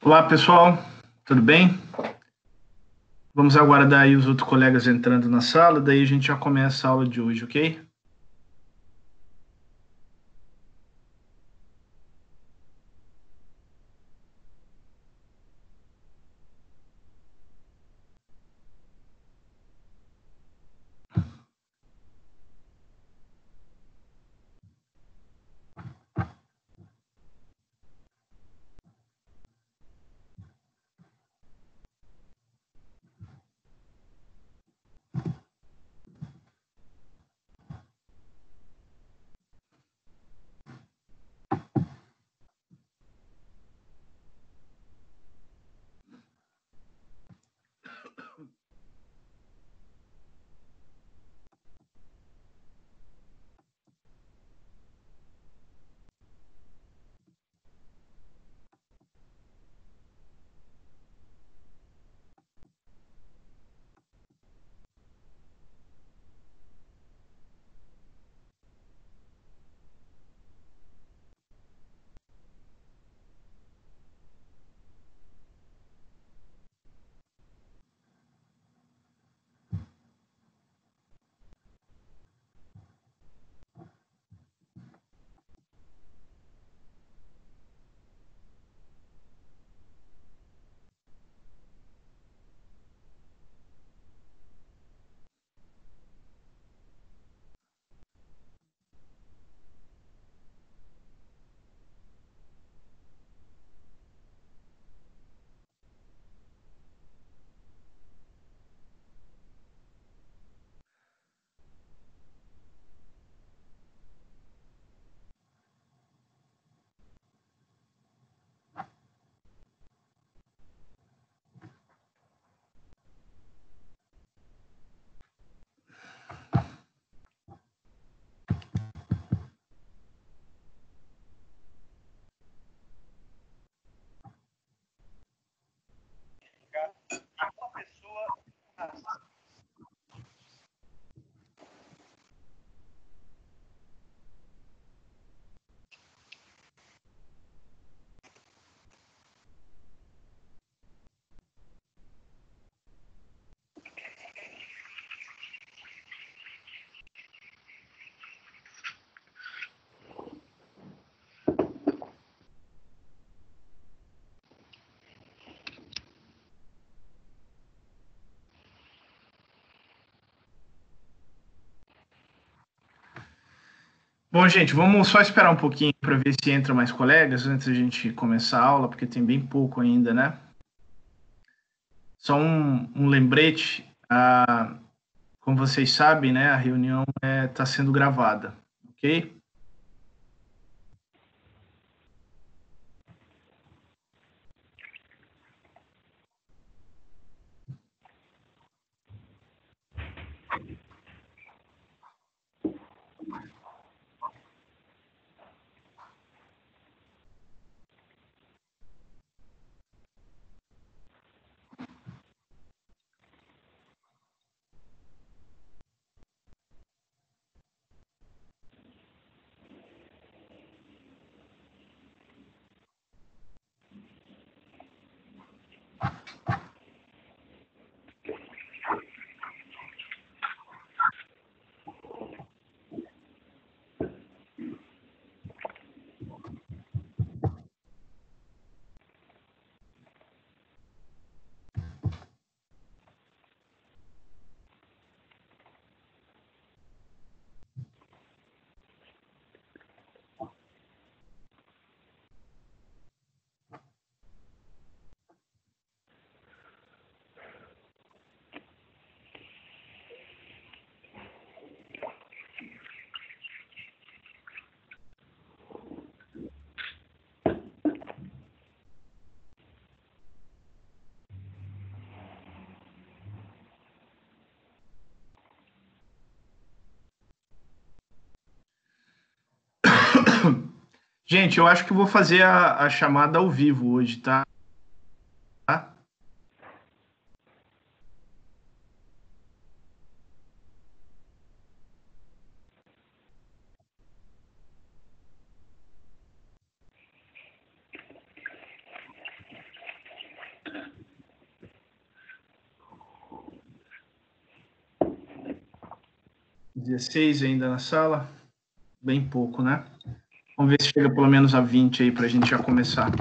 Olá, pessoal, tudo bem? Vamos aguardar aí os outros colegas entrando na sala, daí a gente já começa a aula de hoje, ok? Bom, gente, vamos só esperar um pouquinho para ver se entra mais colegas antes da gente começar a aula, porque tem bem pouco ainda, né? Só um lembrete, como vocês sabem, né, a reunião está sendo gravada, ok? Gente, eu acho que vou fazer a chamada ao vivo hoje, tá? 16 ainda na sala. Bem pouco, né? Vamos ver se chega pelo menos a 20 aí para a gente já começar.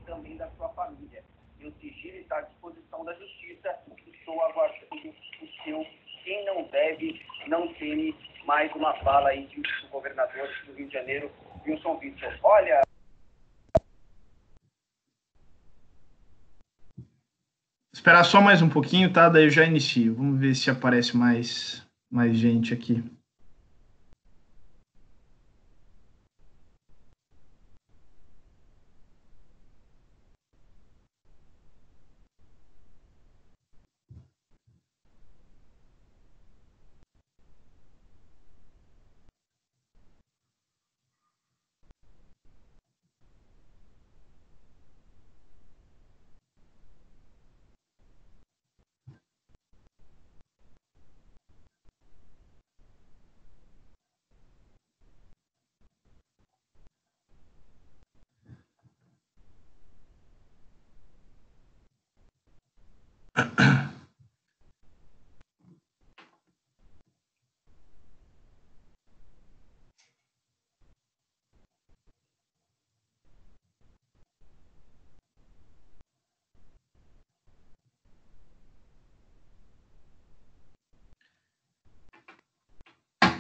Também da sua família. Meu sigilo está à disposição da justiça. Estou aguardando o seu. Quem não deve, não teme. Mais uma fala aí do governador do Rio de Janeiro, Wilson Witzel. Olha. Esperar só mais um pouquinho, tá? Daí eu já inicio. Vamos ver se aparece mais gente aqui.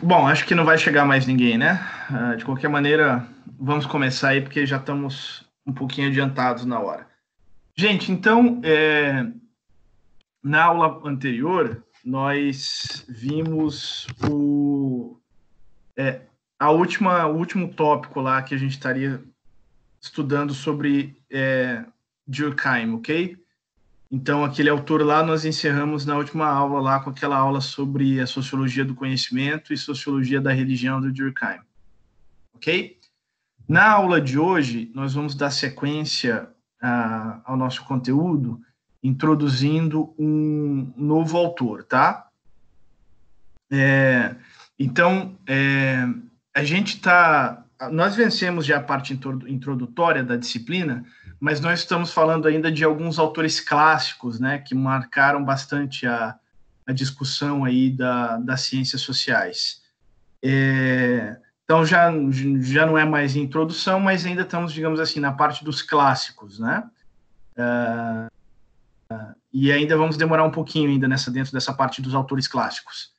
Bom, acho que não vai chegar mais ninguém, né? De qualquer maneira, vamos começar aí, porque já estamos um pouquinho adiantados na hora. Gente, então, na aula anterior, nós vimos o último tópico lá que a gente estaria estudando sobre Durkheim, ok? Então, aquele autor lá, nós encerramos na última aula lá com aquela aula sobre a sociologia do conhecimento e sociologia da religião do Durkheim, ok? Na aula de hoje, nós vamos dar sequência ao nosso conteúdo, introduzindo um novo autor, tá? Então, a gente está... Nós vencemos já a parte introdutória da disciplina, mas nós estamos falando ainda de alguns autores clássicos, né, que marcaram bastante a discussão aí das ciências sociais. Então, já não é mais introdução, mas ainda estamos, digamos assim, na parte dos clássicos, né? E ainda vamos demorar um pouquinho ainda dentro dessa parte dos autores clássicos.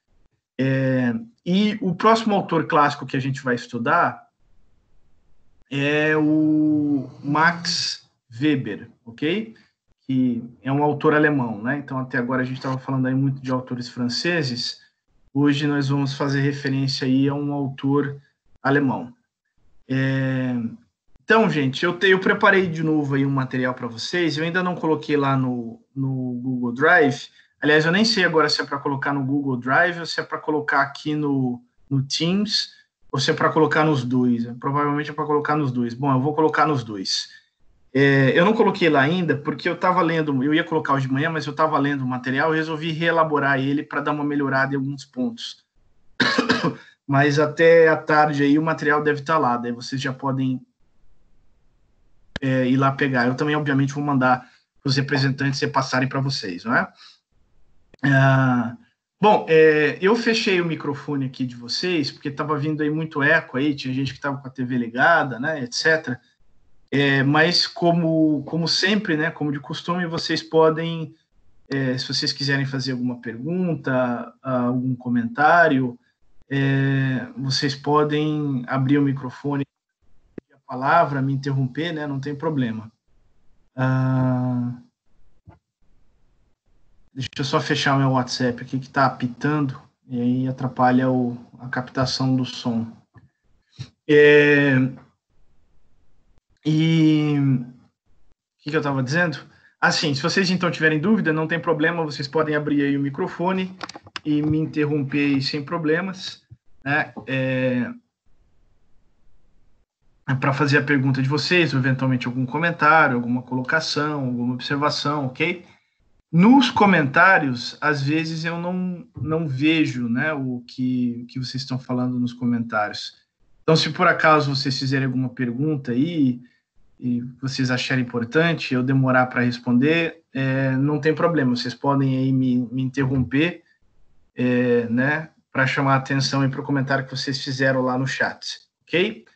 E o próximo autor clássico que a gente vai estudar é o Max Weber, ok? Que é um autor alemão, né? Então, até agora a gente estava falando aí muito de autores franceses. Hoje nós vamos fazer referência aí a um autor alemão. Então, gente, eu preparei de novo aí um material para vocês. Eu ainda não coloquei lá no Google Drive. Aliás, eu nem sei agora se é para colocar no Google Drive ou se é para colocar aqui no Teams ou se é para colocar nos dois. Provavelmente é para colocar nos dois. Bom, eu vou colocar nos dois. Eu não coloquei lá ainda, porque eu estava lendo, eu ia colocar hoje de manhã, mas eu estava lendo o material e resolvi reelaborar ele para dar uma melhorada em alguns pontos. Mas até à tarde aí o material deve estar lá, daí vocês já podem ir lá pegar. Eu também, obviamente, vou mandar os representantes repassarem para vocês, não é? Bom, eu fechei o microfone aqui de vocês, porque estava vindo aí muito eco aí, tinha gente que estava com a TV ligada, né, etc. Mas como sempre, né, como de costume, vocês podem, se vocês quiserem fazer alguma pergunta, algum comentário, vocês podem abrir o microfone, a palavra, me interromper, né, não tem problema. Deixa eu só fechar o meu WhatsApp aqui que está apitando e aí atrapalha a captação do som. E o que eu estava dizendo? Assim, se vocês então tiverem dúvida, não tem problema, vocês podem abrir aí o microfone e me interromper aí sem problemas, né? Para fazer a pergunta de vocês, ou eventualmente algum comentário, alguma colocação, alguma observação, ok? Nos comentários, às vezes eu não vejo, né, o que vocês estão falando nos comentários. Então, se por acaso vocês fizerem alguma pergunta aí e vocês acharem importante, eu demorar para responder, não tem problema, vocês podem aí me interromper, né, para chamar a atenção para o comentário que vocês fizeram lá no chat, ok?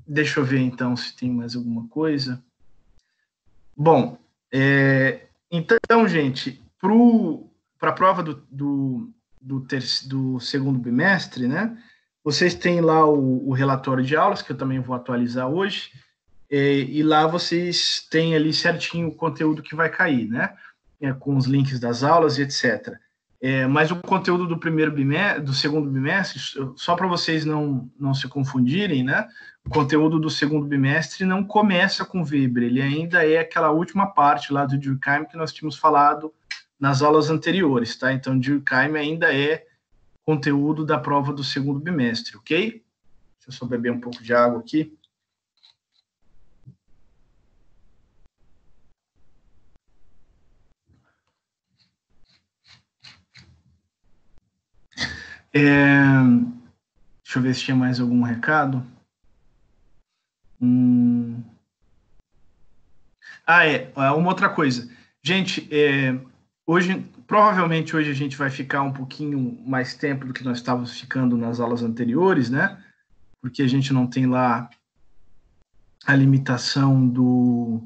Deixa eu ver então se tem mais alguma coisa. Bom, então, gente, para a prova do segundo bimestre, né, vocês têm lá o relatório de aulas, que eu também vou atualizar hoje, e lá vocês têm ali certinho o conteúdo que vai cair, né, com os links das aulas e etc. Mas o conteúdo do segundo bimestre, só para vocês não se confundirem, né, o conteúdo do segundo bimestre não começa com Weber, ele ainda é aquela última parte lá do Durkheim que nós tínhamos falado nas aulas anteriores, tá? Então, Durkheim ainda é conteúdo da prova do segundo bimestre, ok? Deixa eu só beber um pouco de água aqui. Deixa eu ver se tinha mais algum recado. Uma outra coisa. Gente, provavelmente hoje a gente vai ficar um pouquinho mais tempo do que nós estávamos ficando nas aulas anteriores, né? Porque a gente não tem lá a limitação do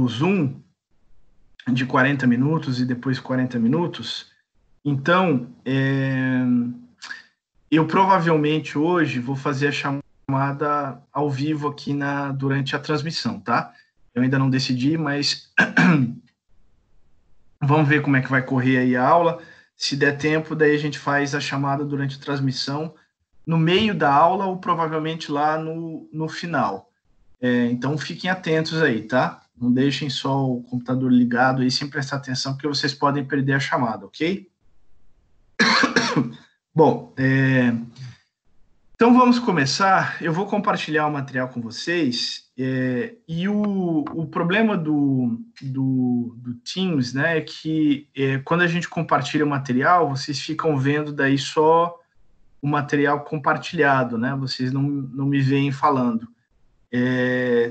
Zoom de 40 minutos e depois 40 minutos. Então, eu provavelmente hoje vou fazer a chamada ao vivo aqui durante a transmissão, tá? Eu ainda não decidi, mas vamos ver como é que vai correr aí a aula. Se der tempo, daí a gente faz a chamada durante a transmissão, no meio da aula ou provavelmente lá no final. Então, fiquem atentos aí, tá? Não deixem só o computador ligado aí sem prestar atenção, porque vocês podem perder a chamada, ok? Bom, então vamos começar. Eu vou compartilhar o material com vocês, e o problema do Teams, né, é que quando a gente compartilha o material, vocês ficam vendo daí só o material compartilhado, né? Vocês não me veem falando.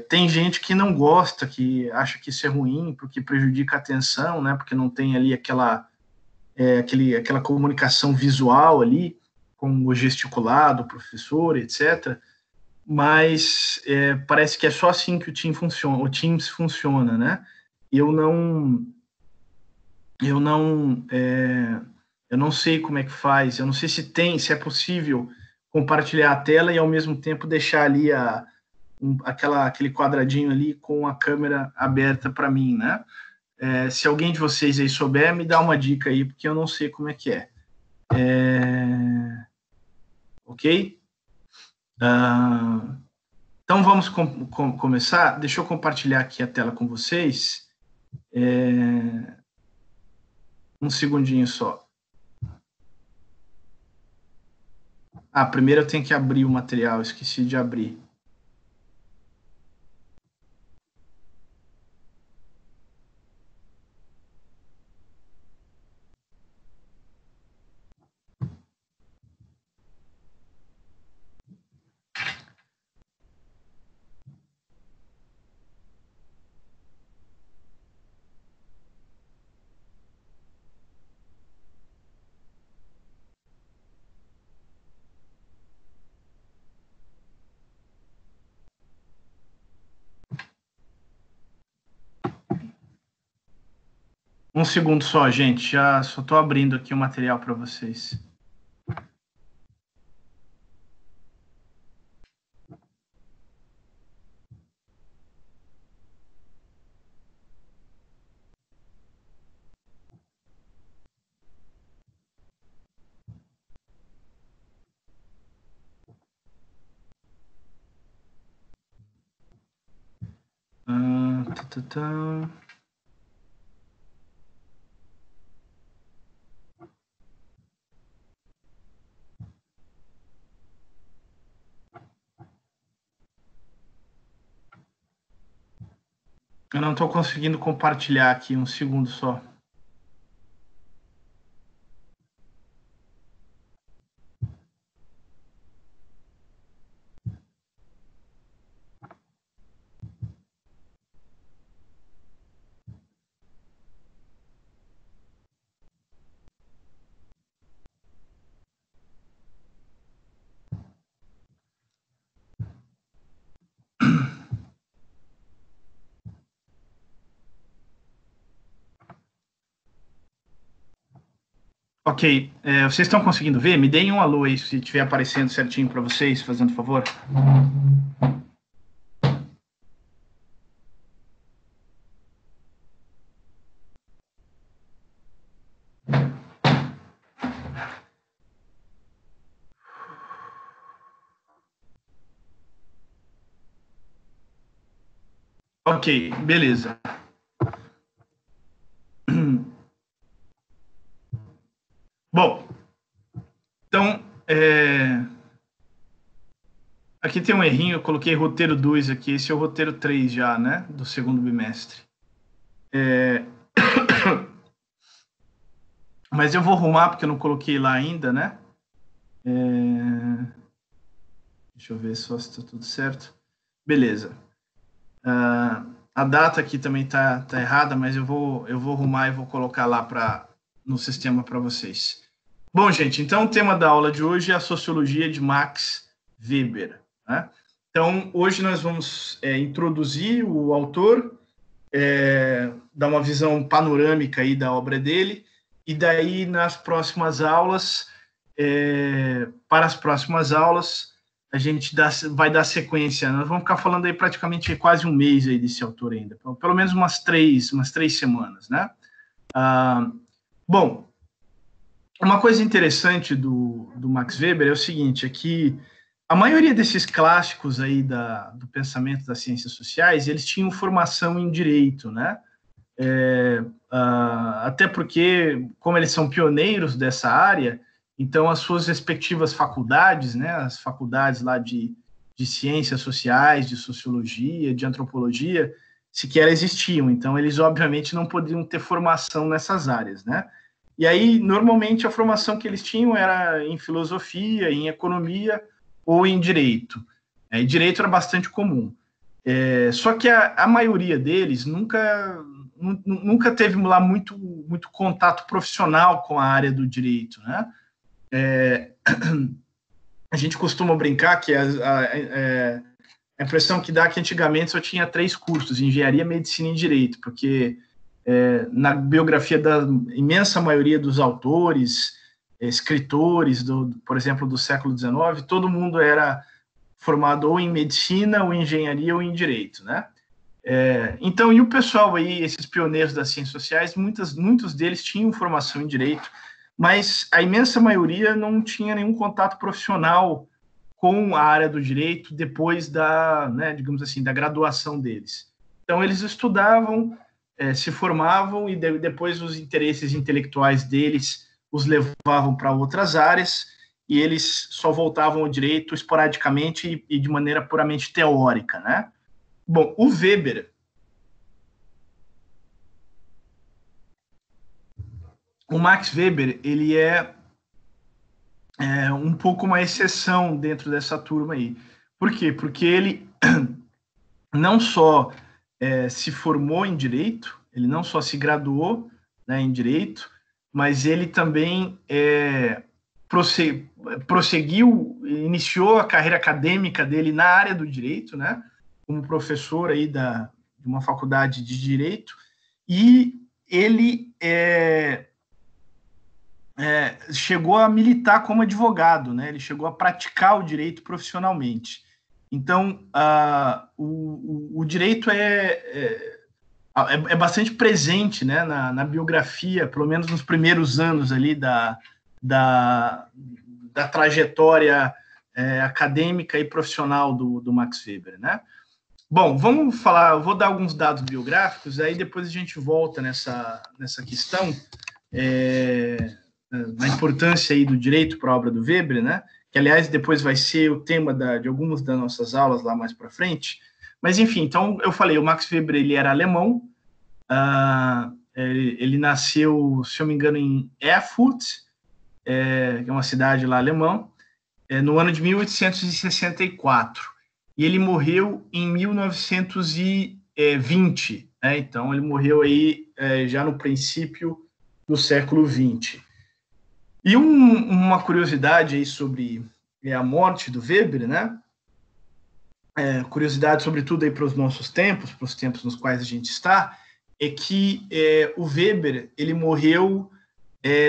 Tem gente que não gosta, que acha que isso é ruim, porque prejudica a atenção, né? Porque não tem ali aquela comunicação visual ali, com o gesticulado, o professor, etc. Mas parece que é só assim que o Teams funciona, né? Eu não sei como é que faz, eu não sei se é possível compartilhar a tela e ao mesmo tempo deixar ali aquele quadradinho ali com a câmera aberta para mim, né? Se alguém de vocês aí souber, me dá uma dica aí, porque eu não sei como é que é. Ok? Então vamos começar. Deixa eu compartilhar aqui a tela com vocês. Um segundinho só. Primeiro eu tenho que abrir o material, esqueci de abrir. Um segundo só, gente. Já só estou abrindo aqui o material para vocês. Tá, tá, tá. Eu não estou conseguindo compartilhar aqui, um segundo só. Ok, vocês estão conseguindo ver? Me deem um alô aí, se estiver aparecendo certinho para vocês, fazendo favor. Ok, beleza. Bom, então, aqui tem um errinho, eu coloquei roteiro 2 aqui, esse é o roteiro 3 já, né, do segundo bimestre. Mas eu vou arrumar, porque eu não coloquei lá ainda, né? Deixa eu ver só se está tudo certo. Beleza. A data aqui também tá errada, mas eu vou arrumar e vou colocar lá no sistema para vocês. Bom, gente, então o tema da aula de hoje é a sociologia de Max Weber, né? Então, hoje nós vamos introduzir o autor, dar uma visão panorâmica aí da obra dele, e daí nas próximas aulas, para as próximas aulas, a gente vai dar sequência. Nós vamos ficar falando aí praticamente quase um mês aí desse autor ainda, pelo menos umas três semanas, né? Bom, uma coisa interessante do Max Weber é o seguinte, é que a maioria desses clássicos aí do pensamento das ciências sociais, eles tinham formação em direito, né? Até porque, como eles são pioneiros dessa área, então as suas respectivas faculdades, né, as faculdades lá de ciências sociais, de sociologia, de antropologia, sequer existiam. Então eles obviamente não podiam ter formação nessas áreas, né? E aí normalmente a formação que eles tinham era em filosofia, em economia ou em direito. E direito era bastante comum. Só que a maioria deles nunca teve lá muito contato profissional com a área do direito, né? A gente costuma brincar que a impressão que dá é que antigamente só tinha 3 cursos, engenharia, medicina e direito, porque na biografia da imensa maioria dos autores, escritores, por exemplo, do século XIX, todo mundo era formado ou em medicina, ou em engenharia, ou em direito, né? Então, e o pessoal aí, esses pioneiros das ciências sociais, muitos deles tinham formação em direito, mas a imensa maioria não tinha nenhum contato profissional com a área do direito depois né, digamos assim, da graduação deles. Então, eles estudavam, se formavam e depois os interesses intelectuais deles os levavam para outras áreas e eles só voltavam ao direito esporadicamente e de maneira puramente teórica, né? Bom, o Weber, o Max Weber, ele é um pouco uma exceção dentro dessa turma aí. Por quê? Porque ele não só se formou em direito, ele não só se graduou, né, em direito, mas ele também prosseguiu, iniciou a carreira acadêmica dele na área do direito, né, como professor aí de uma faculdade de direito, e ele chegou a militar como advogado, né? Ele chegou a praticar o direito profissionalmente. Então, o direito é bastante presente, né, na biografia, pelo menos nos primeiros anos ali da trajetória acadêmica e profissional do Max Weber, né? Bom, vamos falar, eu vou dar alguns dados biográficos, aí depois a gente volta nessa questão, na importância aí do direito para a obra do Weber, né? Que, aliás, depois vai ser o tema de algumas das nossas aulas lá mais para frente. Mas, enfim, então, eu falei, o Max Weber, ele era alemão, ele nasceu, se eu me engano, em Erfurt, que é uma cidade lá alemã, no ano de 1864. E ele morreu em 1920, né? Então, ele morreu aí já no princípio do século XX. E uma curiosidade aí sobre a morte do Weber, né? Curiosidade, sobretudo, aí para os nossos tempos, para os tempos nos quais a gente está, é que o Weber, ele morreu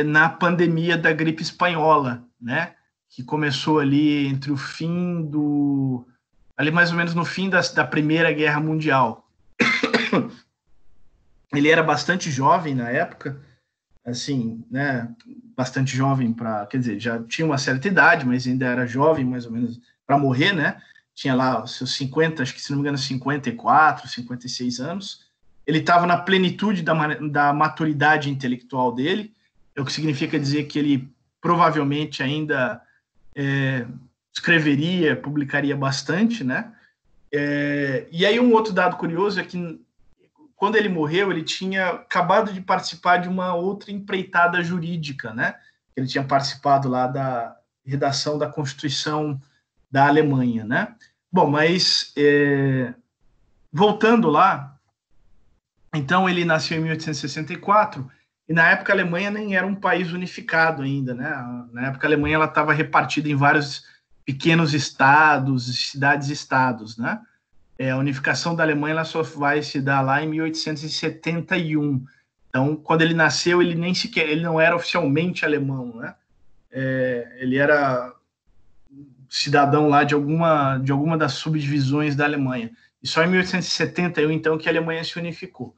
na pandemia da gripe espanhola, né? Que começou ali entre o fim ali mais ou menos no fim da Primeira Guerra Mundial. Ele era bastante jovem na época, assim, né? Bastante jovem quer dizer, já tinha uma certa idade, mas ainda era jovem, mais ou menos, para morrer, né? Tinha lá os seus 50, acho que se não me engano, 54, 56 anos. Ele estava na plenitude da maturidade intelectual dele, o que significa dizer que ele provavelmente ainda escreveria, publicaria bastante, né? E aí um outro dado curioso é que quando ele morreu, ele tinha acabado de participar de uma outra empreitada jurídica, né? Ele tinha participado lá da redação da Constituição da Alemanha, né? Bom, mas voltando lá, então ele nasceu em 1864 e na época a Alemanha nem era um país unificado ainda, né? Na época a Alemanha ela estava repartida em vários pequenos estados, cidades-estados, né? A unificação da Alemanha ela só vai se dar lá em 1871. Então, quando ele nasceu, ele não era oficialmente alemão, né? Ele era cidadão lá de alguma das subdivisões da Alemanha. E só em 1871, então, que a Alemanha se unificou.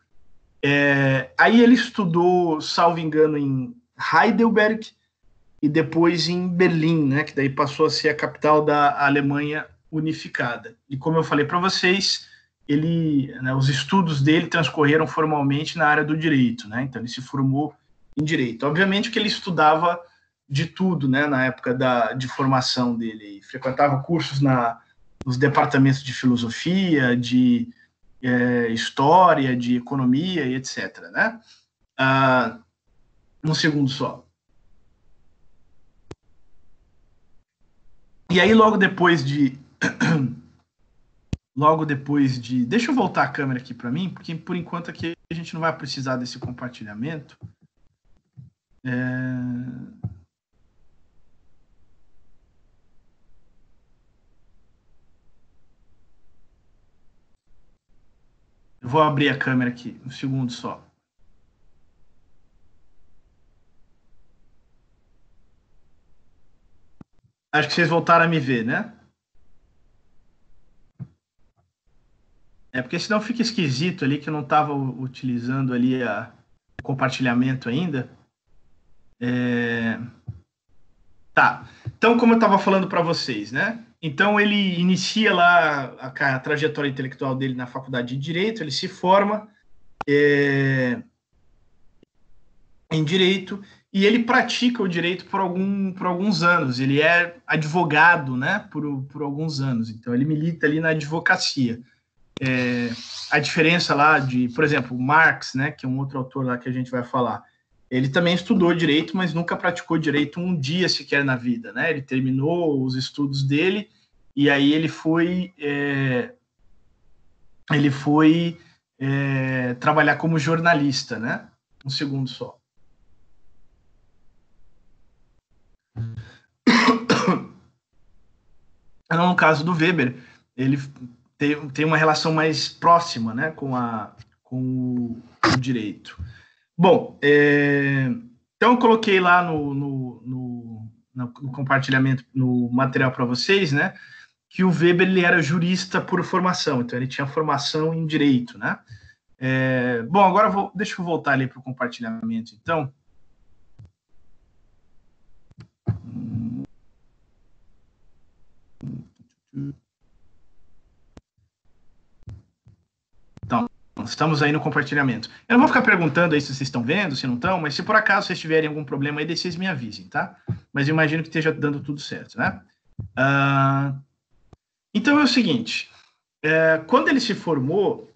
Aí ele estudou, salvo engano, em Heidelberg e depois em Berlim, né? Que daí passou a ser a capital da Alemanha unificada. E como eu falei para vocês, os estudos dele transcorreram formalmente na área do direito, né? Então ele se formou em direito. Obviamente que ele estudava de tudo, né? Na época de formação dele, ele frequentava cursos nos departamentos de filosofia, de história, de economia e etc, né? Um segundo só. E aí logo depois de deixa eu voltar a câmera aqui para mim, porque por enquanto aqui a gente não vai precisar desse compartilhamento. Eu vou abrir a câmera aqui, um segundo só. Acho que vocês voltaram a me ver, né? Porque senão fica esquisito ali que eu não estava utilizando ali o compartilhamento ainda. Tá. Então, como eu estava falando para vocês, né? Então, ele inicia lá a trajetória intelectual dele na faculdade de Direito, ele se forma em Direito e ele pratica o direito por alguns anos. Ele é advogado, né? Por alguns anos. Então, ele milita ali na advocacia. A diferença lá por exemplo, Marx, né, que é um outro autor lá que a gente vai falar, ele também estudou direito, mas nunca praticou direito um dia sequer na vida, né? Ele terminou os estudos dele e aí ele foi trabalhar como jornalista, né? Um segundo só. No caso do Weber, ele tem uma relação mais próxima, né, com o direito. Bom, então eu coloquei lá no compartilhamento, no material para vocês, né, que o Weber ele era jurista por formação, então ele tinha formação em direito, né? Bom, agora deixa eu voltar ali para o compartilhamento, então. Então, estamos aí no compartilhamento. Eu não vou ficar perguntando aí se vocês estão vendo, se não estão, mas se por acaso vocês tiverem algum problema aí, vocês me avisem, tá? Mas eu imagino que esteja dando tudo certo, né? Então é o seguinte, quando ele se formou,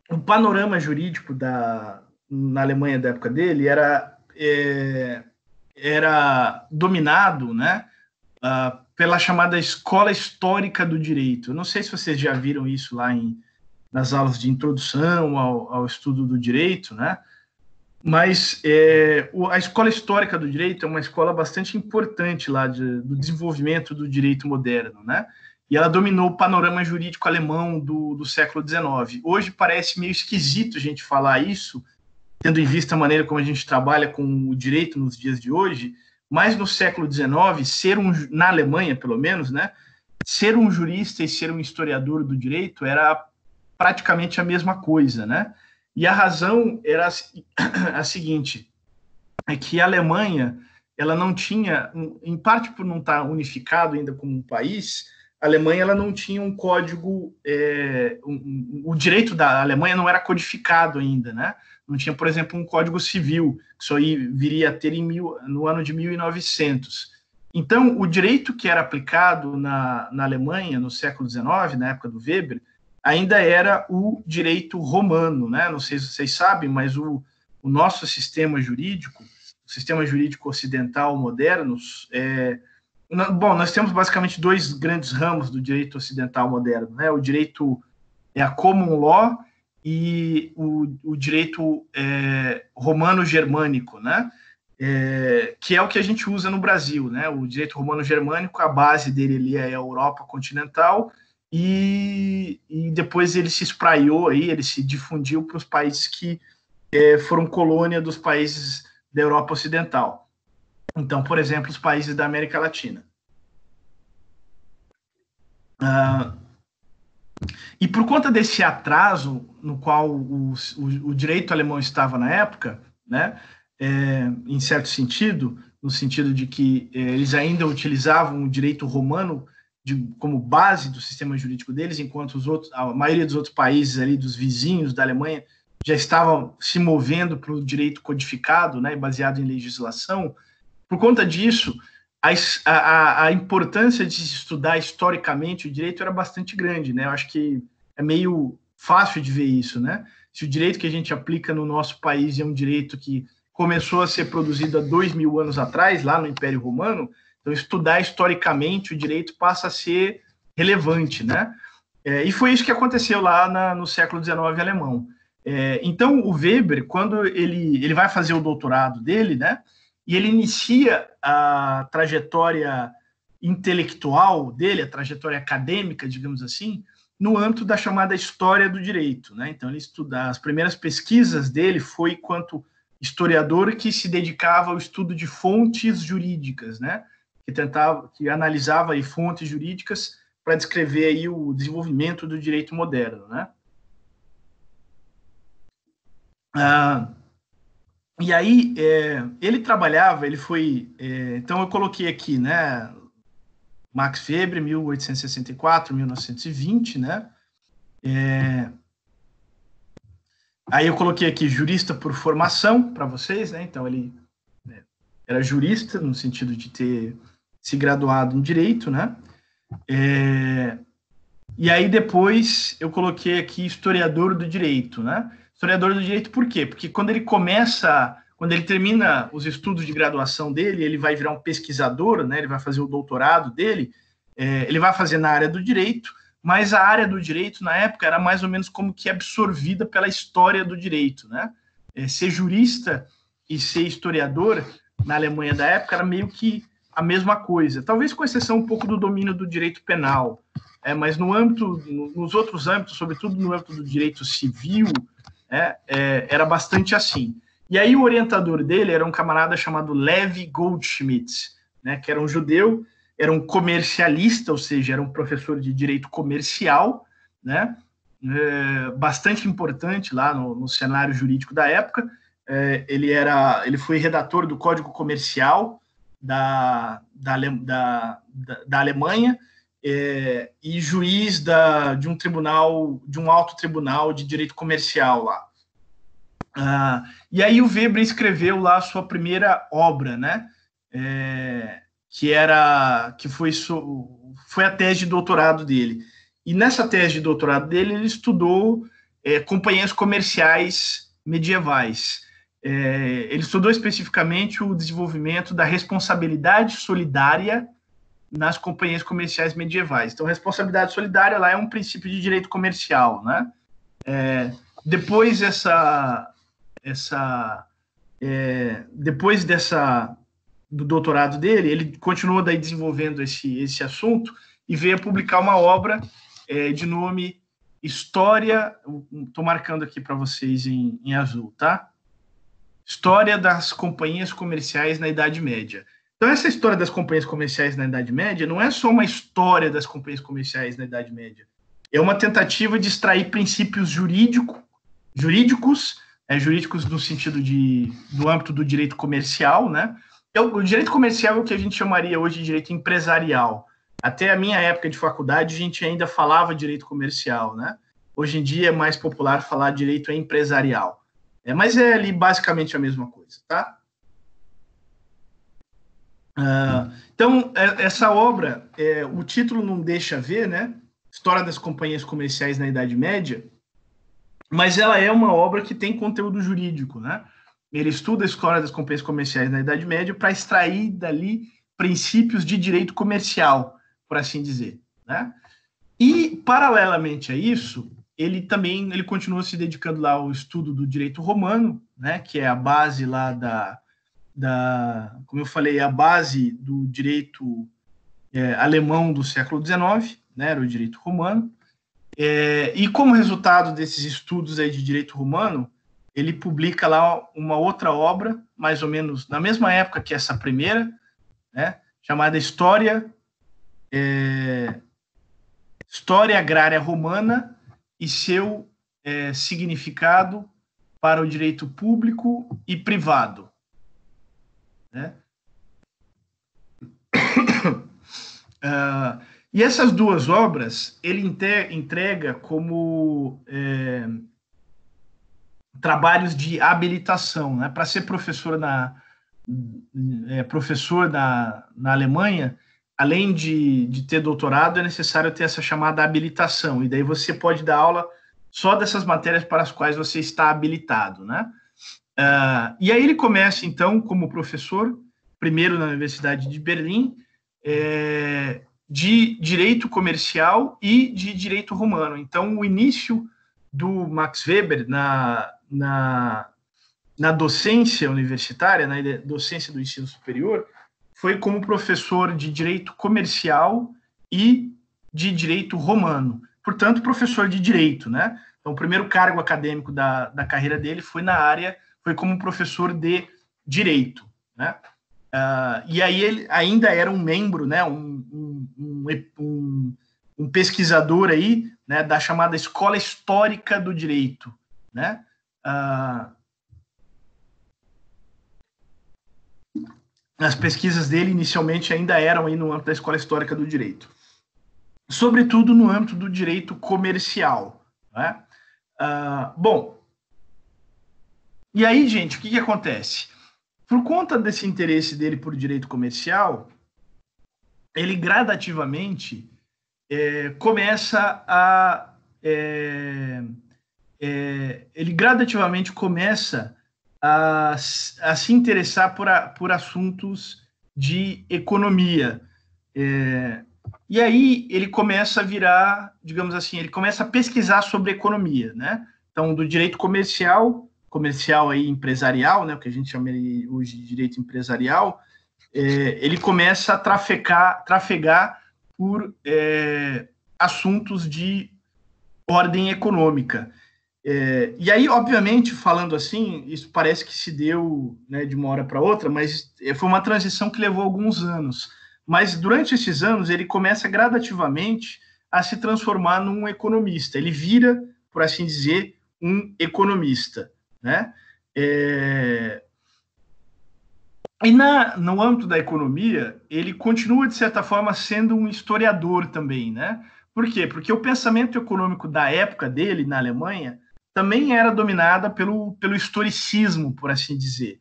o panorama jurídico na Alemanha da época dele era dominado, né, pela chamada escola histórica do direito. Eu não sei se vocês já viram isso lá nas aulas de introdução ao estudo do direito, né? Mas a escola histórica do direito é uma escola bastante importante lá do desenvolvimento do direito moderno, né? E ela dominou o panorama jurídico alemão do século XIX. Hoje parece meio esquisito a gente falar isso, tendo em vista a maneira como a gente trabalha com o direito nos dias de hoje, mas no século XIX, na Alemanha pelo menos, né, ser um jurista e ser um historiador do direito era praticamente a mesma coisa, né? E a razão era a seguinte, é que a Alemanha, ela não tinha, em parte por não estar unificado ainda como um país, a Alemanha ela não tinha um código, o direito da Alemanha não era codificado ainda, né? Não tinha, por exemplo, um código civil, que só viria a ter no ano de 1900. Então, o direito que era aplicado na Alemanha no século XIX, na época do Weber, ainda era o direito romano, né? Não sei se vocês sabem, mas o nosso sistema jurídico, o sistema jurídico ocidental moderno, bom, nós temos basicamente dois grandes ramos do direito ocidental moderno, né? O direito a common law e o direito romano-germânico, né? Que é o que a gente usa no Brasil, né? O direito romano-germânico, a base dele é a Europa continental, e depois ele se espraiou aí, ele se difundiu para os países que foram colônia dos países da Europa Ocidental. Então, por exemplo, os países da América Latina. E por conta desse atraso no qual o direito alemão estava na época, né, em certo sentido, no sentido de que eles ainda utilizavam o direito romano como base do sistema jurídico deles, enquanto a maioria dos outros países ali, dos vizinhos da Alemanha, já estavam se movendo para o direito codificado, né, baseado em legislação. Por conta disso, a importância de se estudar historicamente o direito era bastante grande, né? Eu acho que é meio fácil de ver isso, né? Se o direito que a gente aplica no nosso país é um direito que começou a ser produzido há 2000 anos atrás, lá no Império Romano, então estudar historicamente o direito passa a ser relevante, né? E foi isso que aconteceu lá no século XIX alemão. Então, o Weber, quando ele vai fazer o doutorado dele, né? E ele inicia a trajetória intelectual dele, a trajetória acadêmica, digamos assim, no âmbito da chamada história do direito, né? Então, ele estuda, as primeiras pesquisas dele foi quanto historiador que se dedicava ao estudo de fontes jurídicas, né? Que analisava aí fontes jurídicas para descrever aí o desenvolvimento do direito moderno, né? E aí, ele trabalhava, então eu coloquei aqui, né, Max Weber, 1864, 1920, né, aí eu coloquei aqui jurista por formação para vocês, né, então ele era jurista no sentido de ter se graduado em direito, né, e aí depois eu coloquei aqui historiador do direito, né. Historiador do direito por quê? Porque quando ele termina os estudos de graduação dele, ele vai virar um pesquisador, né? Ele vai fazer o doutorado dele, ele vai fazer na área do direito, mas a área do direito, na época, era mais ou menos como que absorvida pela história do direito, né? Ser jurista e ser historiador, na Alemanha da época, era meio que a mesma coisa, talvez com exceção um pouco do domínio do direito penal, mas nos outros âmbitos, sobretudo no âmbito do direito civil, era bastante assim. E aí o orientador dele era um camarada chamado Levi Goldschmidt, né, que era um judeu, era um comercialista, ou seja, era um professor de direito comercial, né, bastante importante lá no cenário jurídico da época. Ele foi redator do Código Comercial da Alemanha, e juiz de um tribunal, de um alto tribunal de direito comercial lá. E aí o Weber escreveu lá a sua primeira obra, né? Que foi a tese de doutorado dele. E nessa tese de doutorado dele, ele estudou companhias comerciais medievais. Ele estudou especificamente o desenvolvimento da responsabilidade solidária nas companhias comerciais medievais. Então, responsabilidade solidária lá é um princípio de direito comercial, né? Depois do doutorado dele, ele continuou daí desenvolvendo esse assunto e veio a publicar uma obra de nome História, estou marcando aqui para vocês em azul, tá? História das companhias comerciais na Idade Média. Então, essa história das companhias comerciais na Idade Média não é só uma história das companhias comerciais na Idade Média. É uma tentativa de extrair princípios jurídicos no sentido do âmbito do direito comercial, né? O direito comercial é o que a gente chamaria hoje de direito empresarial. Até a minha época de faculdade, a gente ainda falava direito comercial, né? Hoje em dia é mais popular falar direito empresarial. Mas é ali basicamente a mesma coisa, tá? Então, essa obra, o título não deixa ver, né? História das companhias comerciais na Idade Média, mas ela é uma obra que tem conteúdo jurídico, né? Ele estuda a história das companhias comerciais na Idade Média para extrair dali princípios de direito comercial, por assim dizer, né? E, paralelamente a isso, ele continua se dedicando lá ao estudo do direito romano, né? Que é a base lá como eu falei, a base do direito alemão do século XIX, né? Era o direito romano. E como resultado desses estudos aí de direito romano, ele publica lá uma outra obra, mais ou menos na mesma época que essa primeira, né, chamada História Agrária Romana e seu significado para o direito público e privado. Né? E essas duas obras ele entrega como trabalhos de habilitação, né? Para ser professor na Alemanha, além de ter doutorado, é necessário ter essa chamada habilitação, e daí você pode dar aula só dessas matérias para as quais você está habilitado, né? E aí ele começa, então, como professor, primeiro na Universidade de Berlim, de direito comercial e de direito romano. Então, o início do Max Weber na docência universitária, na docência do ensino superior, foi como professor de direito comercial e de direito romano. Portanto, professor de direito, né? Então, o primeiro cargo acadêmico da carreira dele foi foi como professor de direito, né? E aí ele ainda era um membro, né? Um pesquisador aí, né? Da chamada Escola Histórica do Direito, né? As pesquisas dele inicialmente ainda eram aí no âmbito da Escola Histórica do Direito, sobretudo no âmbito do direito comercial, né? Bom, e aí, gente, o que acontece? Por conta desse interesse dele por direito comercial, ele gradativamente começa a se interessar por assuntos de economia. E aí ele começa a virar, digamos assim, ele começa a pesquisar sobre economia, né? Então, do direito comercial aí empresarial, né, o que a gente chama hoje de direito empresarial, ele começa a trafegar por assuntos de ordem econômica. E aí, obviamente, falando assim, isso parece que se deu, né, de uma hora para outra, mas foi uma transição que levou alguns anos. Mas durante esses anos, ele começa gradativamente a se transformar num economista. Ele vira, por assim dizer, um economista, né? E no âmbito da economia, ele continua, de certa forma, sendo um historiador também, né? Por quê? Porque o pensamento econômico da época dele, na Alemanha, também era dominada pelo historicismo, por assim dizer.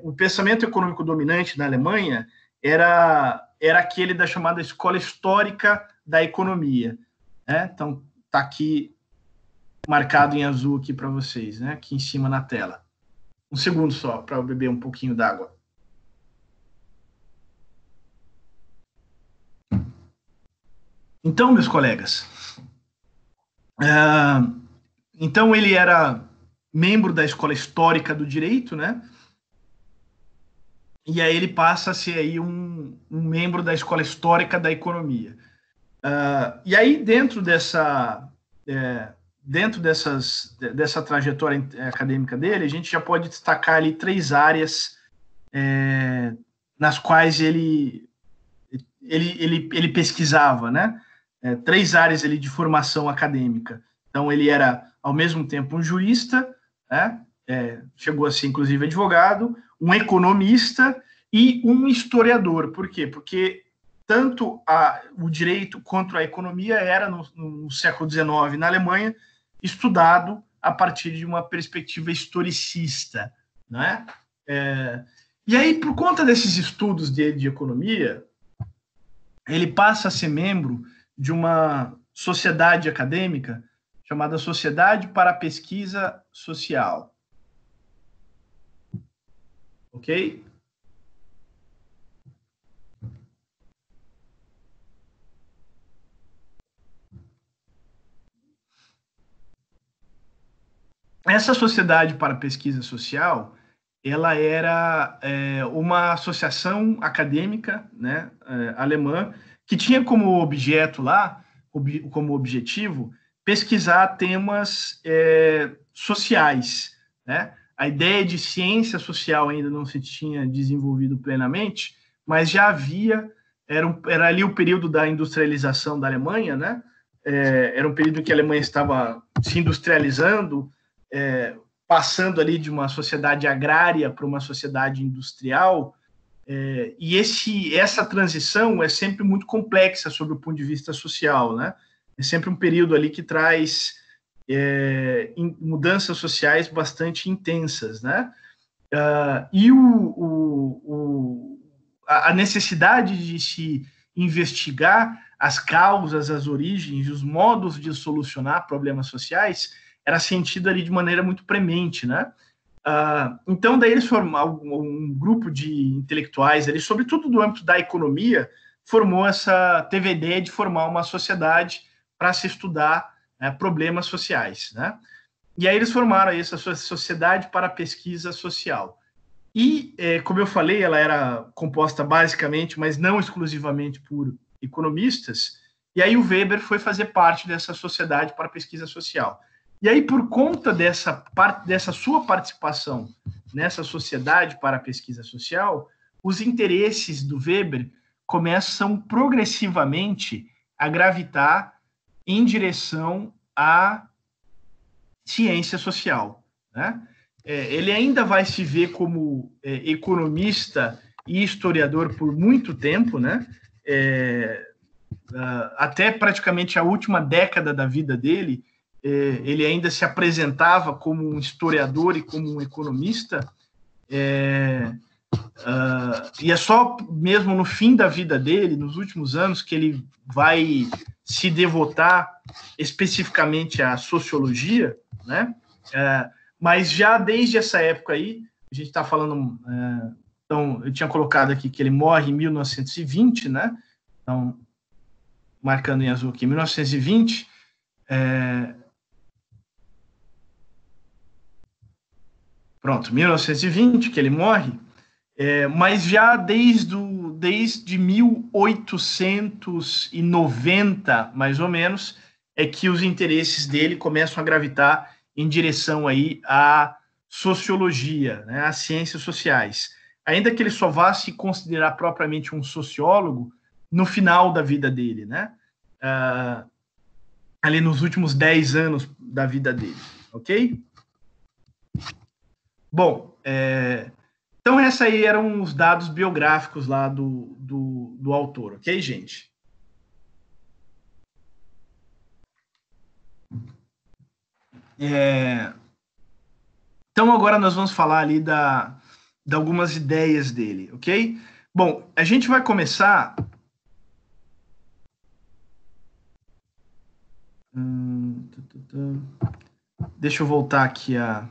O pensamento econômico dominante na Alemanha era aquele da chamada escola histórica da economia. Né? Então, está aqui marcado em azul aqui para vocês, né? Aqui em cima na tela. Um segundo só, para eu beber um pouquinho d'água. Então, meus colegas, então ele era membro da escola histórica do direito, né? E aí ele passa a ser aí um membro da escola histórica da economia. E aí dentro dessa trajetória acadêmica dele, a gente já pode destacar ali 3 áreas nas quais ele pesquisava, né? 3 áreas ali de formação acadêmica. Então, ele era, ao mesmo tempo, um jurista, né? Chegou a ser, inclusive, advogado, um economista e um historiador. Por quê? Porque tanto o direito quanto a economia era, no século XIX, na Alemanha, estudado a partir de uma perspectiva historicista. Né? E aí, por conta desses estudos dele de economia, ele passa a ser membro de uma sociedade acadêmica chamada Sociedade para a Pesquisa Social. Ok? Essa Sociedade para a Pesquisa Social, ela era uma associação acadêmica, né, alemã, que tinha como objeto lá, como objetivo, pesquisar temas sociais, né? A ideia de ciência social ainda não se tinha desenvolvido plenamente, mas já havia, era ali o período da industrialização da Alemanha, né? Era um período em que a Alemanha estava se industrializando, passando ali de uma sociedade agrária para uma sociedade industrial, e essa transição é sempre muito complexa sob o ponto de vista social, né? É sempre um período ali que traz mudanças sociais bastante intensas, né? E a necessidade de se investigar as causas, as origens, os modos de solucionar problemas sociais era sentido ali de maneira muito premente, né? Então, daí eles formaram um grupo de intelectuais ali, sobretudo do âmbito da economia, teve a ideia de formar uma sociedade para se estudar problemas sociais, né? E aí eles formaram essa Sociedade para a Pesquisa Social. E, como eu falei, ela era composta basicamente, mas não exclusivamente por economistas, e aí o Weber foi fazer parte dessa Sociedade para a Pesquisa Social. E aí, por conta dessa sua participação nessa Sociedade para a Pesquisa Social, os interesses do Weber começam progressivamente a gravitar em direção à ciência social, né? Ele ainda vai se ver como economista e historiador por muito tempo, né? Até praticamente a última década da vida dele, ele ainda se apresentava como um historiador e como um economista, e é só mesmo no fim da vida dele, nos últimos anos, que ele vai se devotar especificamente à sociologia, né? Mas já desde essa época aí, a gente está falando, então, eu tinha colocado aqui que ele morre em 1920, né? Então, marcando em azul aqui, 1920, pronto, 1920 que ele morre, mas já desde 1890, mais ou menos, é que os interesses dele começam a gravitar em direção aí à sociologia, né, às ciências sociais. Ainda que ele só vá se considerar propriamente um sociólogo no final da vida dele, né? Ali nos últimos 10 anos da vida dele, ok? Bom, então esses aí eram os dados biográficos lá do autor, ok, gente? Então agora nós vamos falar ali de algumas ideias dele, ok? Bom, a gente vai começar... Deixa eu voltar aqui a...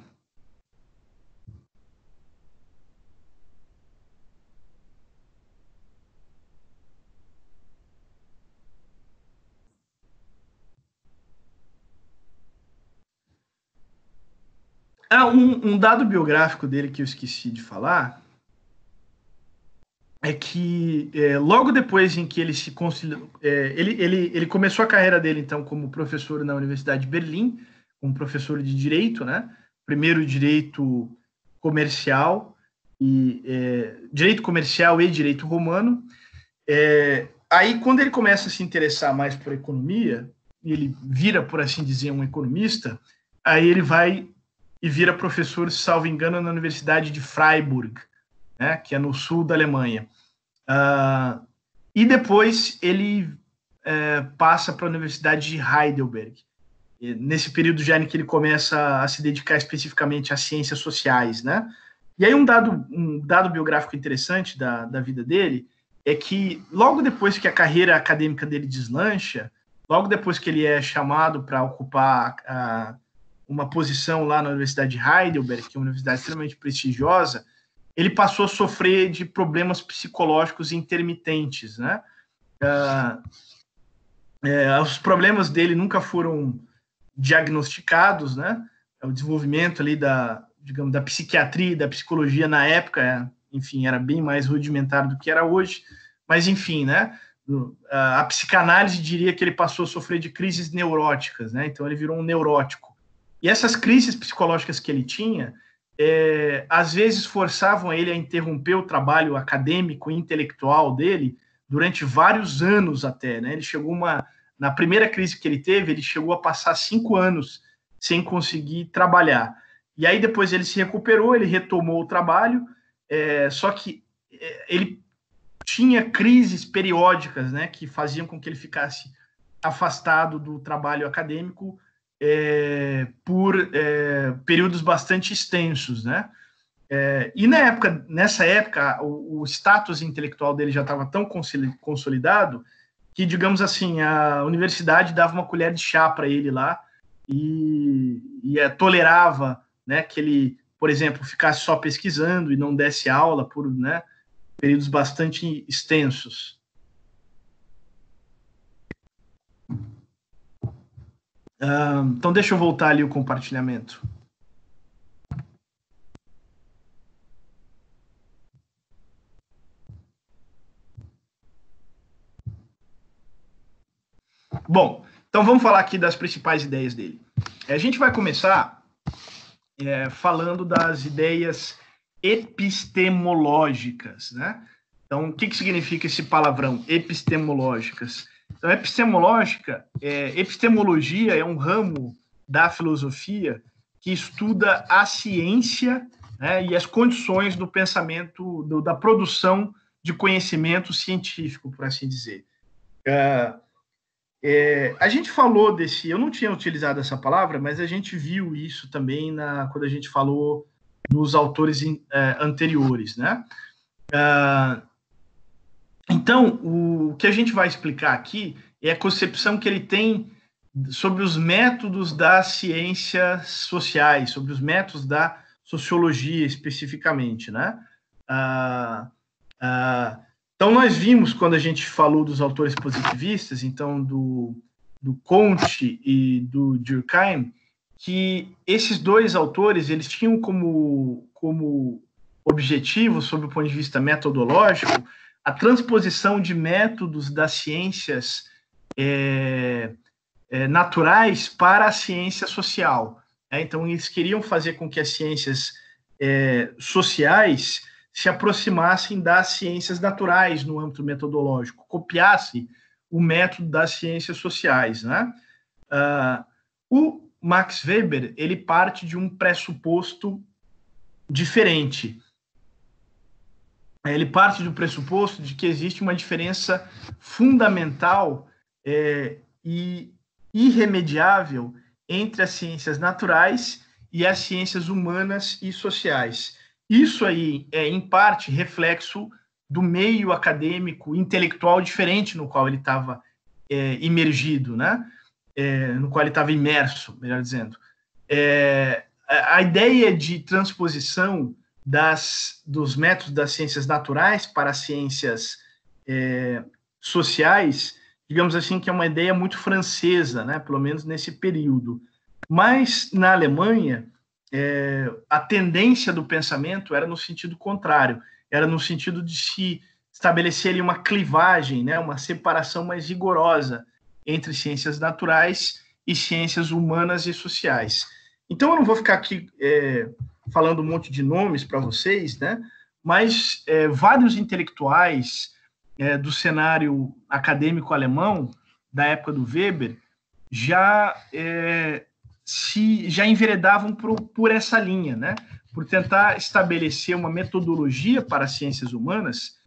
Um dado biográfico dele que eu esqueci de falar é que logo depois em que ele se conciliou, ele começou a carreira dele então como professor na Universidade de Berlim, como professor de direito, né? Primeiro direito comercial direito comercial e direito romano. Aí quando ele começa a se interessar mais por economia, ele vira, por assim dizer, um economista, aí ele vai e vira professor, salvo engano, na Universidade de Freiburg, né, que é no sul da Alemanha. E depois ele passa para a Universidade de Heidelberg, nesse período já em que ele começa a se dedicar especificamente às ciências sociais, né? E aí um dado biográfico interessante da vida dele é que logo depois que a carreira acadêmica dele deslancha, logo depois que ele é chamado para ocupar uma posição lá na Universidade de Heidelberg, que é uma universidade extremamente prestigiosa, ele passou a sofrer de problemas psicológicos intermitentes, né? Os problemas dele nunca foram diagnosticados, né? O desenvolvimento ali da psiquiatria e da psicologia na época, enfim, era bem mais rudimentar do que era hoje, mas enfim, né? A psicanálise diria que ele passou a sofrer de crises neuróticas, né? Então ele virou um neurótico. E essas crises psicológicas que ele tinha, às vezes forçavam ele a interromper o trabalho acadêmico e intelectual dele durante vários anos até, né? Ele chegou na primeira crise que ele teve, ele chegou a passar 5 anos sem conseguir trabalhar. E aí depois ele se recuperou, ele retomou o trabalho, só que ele tinha crises periódicas, né, que faziam com que ele ficasse afastado do trabalho acadêmico por períodos bastante extensos, né? E nessa época, o status intelectual dele já estava tão consolidado que, digamos assim, a universidade dava uma colher de chá para ele lá e tolerava, né, que ele, por exemplo, ficasse só pesquisando e não desse aula por, né, períodos bastante extensos. Então, deixa eu voltar ali o compartilhamento. Bom, então vamos falar aqui das principais ideias dele. A gente vai começar falando das ideias epistemológicas, né? Então, o que significa esse palavrão, epistemológicas? Então, epistemologia é um ramo da filosofia que estuda a ciência, né, e as condições do pensamento, da produção de conhecimento científico, por assim dizer. A gente falou eu não tinha utilizado essa palavra, mas a gente viu isso também quando a gente falou nos autores anteriores, né? Então, o que a gente vai explicar aqui é a concepção que ele tem sobre os métodos das ciências sociais, sobre os métodos da sociologia especificamente, né? Então, nós vimos, quando a gente falou dos autores positivistas, então do Comte e do Durkheim, que esses dois autores eles tinham como objetivo, sob o ponto de vista metodológico, a transposição de métodos das ciências naturais para a ciência social. Então, eles queriam fazer com que as ciências sociais se aproximassem das ciências naturais no âmbito metodológico, copiasse o método das ciências sociais, né? O Max Weber, ele parte de um pressuposto diferente. Ele parte do pressuposto de que existe uma diferença fundamental e irremediável entre as ciências naturais e as ciências humanas e sociais. Isso aí é, em parte, reflexo do meio acadêmico, intelectual diferente no qual ele estava imergido, né? No qual ele estava imerso, melhor dizendo. A ideia de transposição dos métodos das ciências naturais para as ciências sociais, digamos assim, que é uma ideia muito francesa, né? Pelo menos nesse período. Mas, na Alemanha, a tendência do pensamento era no sentido contrário, era no sentido de se estabelecer ali uma clivagem, né? Uma separação mais rigorosa entre ciências naturais e ciências humanas e sociais. Então, eu não vou ficar aqui falando um monte de nomes para vocês, né? Mas vários intelectuais do cenário acadêmico alemão, da época do Weber, já enveredavam por essa linha, né? Por tentar estabelecer uma metodologia para as ciências humanas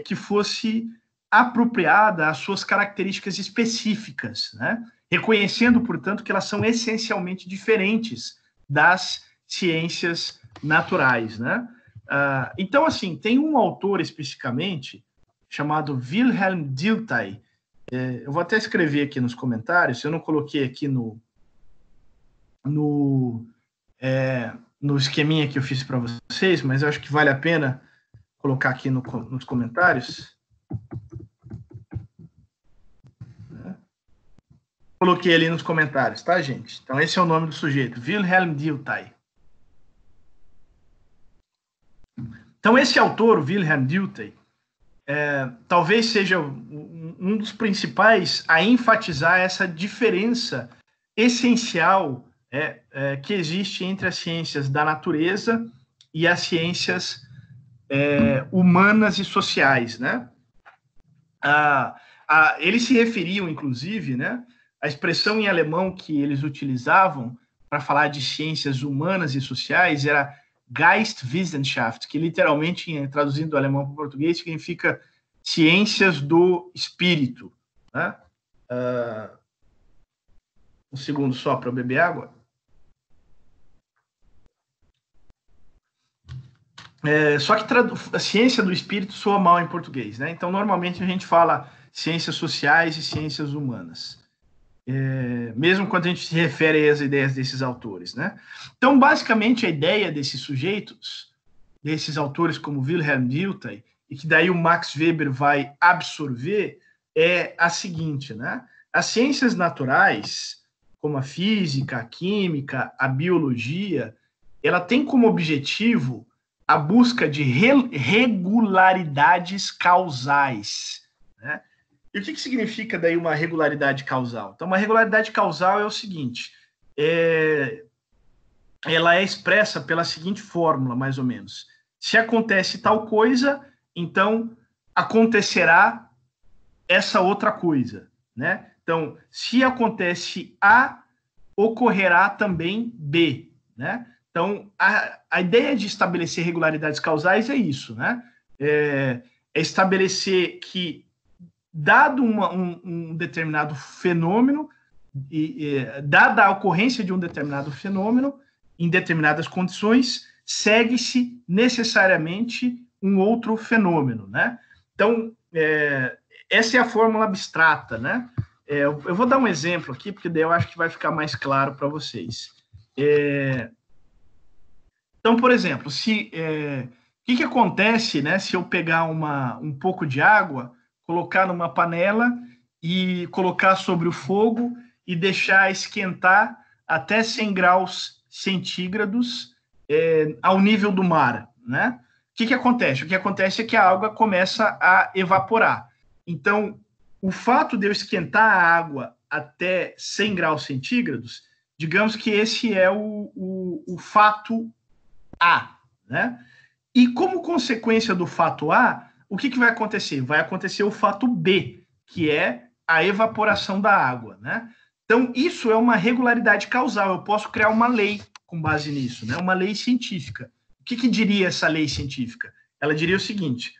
que fosse apropriada às suas características específicas, né? Reconhecendo, portanto, que elas são essencialmente diferentes das ciências naturais, né? Então, assim, tem um autor especificamente chamado Wilhelm Dilthey. Eu vou até escrever aqui nos comentários, eu não coloquei aqui no esqueminha que eu fiz para vocês, mas eu acho que vale a pena colocar aqui nos comentários. Coloquei ali nos comentários, tá, gente? Então, esse é o nome do sujeito, Wilhelm Dilthey. Então, esse autor, Wilhelm Dilthey, talvez seja um dos principais a enfatizar essa diferença essencial que existe entre as ciências da natureza e as ciências humanas e sociais, né? Eles se referiam, inclusive, né? A expressão em alemão que eles utilizavam para falar de ciências humanas e sociais era Geistwissenschaft, que literalmente, traduzindo do alemão para o português, significa ciências do espírito, né? Um segundo só para eu beber água. Só que a ciência do espírito soa mal em português, né? Então, normalmente a gente fala ciências sociais e ciências humanas. Mesmo quando a gente se refere às ideias desses autores, né? Então, basicamente, a ideia desses sujeitos, desses autores como Wilhelm Dilthey, e que daí o Max Weber vai absorver, é a seguinte, né? As ciências naturais, como a física, a química, a biologia, ela tem como objetivo a busca de regularidades causais, né? E o que significa daí uma regularidade causal? Então, uma regularidade causal é o seguinte, ela é expressa pela seguinte fórmula, mais ou menos. Se acontece tal coisa, então acontecerá essa outra coisa, né? Então, se acontece A, ocorrerá também B, né? Então, a ideia de estabelecer regularidades causais é isso, né? É estabelecer que, dado um determinado fenômeno, dada a ocorrência de um determinado fenômeno, em determinadas condições, segue-se necessariamente um outro fenômeno, né? Então, essa é a fórmula abstrata, né? Eu vou dar um exemplo aqui, porque daí eu acho que vai ficar mais claro para vocês. Então, por exemplo, o que acontece, né, se eu pegar um pouco de água, colocar numa panela e colocar sobre o fogo e deixar esquentar até 100 graus centígrados ao nível do mar, né? O que acontece? O que acontece é que a água começa a evaporar. Então, o fato de eu esquentar a água até 100 graus centígrados Digamos que esse é o fato A, né? E como consequência do fato A, o que vai acontecer? Vai acontecer o fato B, que é a evaporação da água, né? Então, isso é uma regularidade causal. Eu posso criar uma lei com base nisso, né? Uma lei científica. O que diria essa lei científica? Ela diria o seguinte: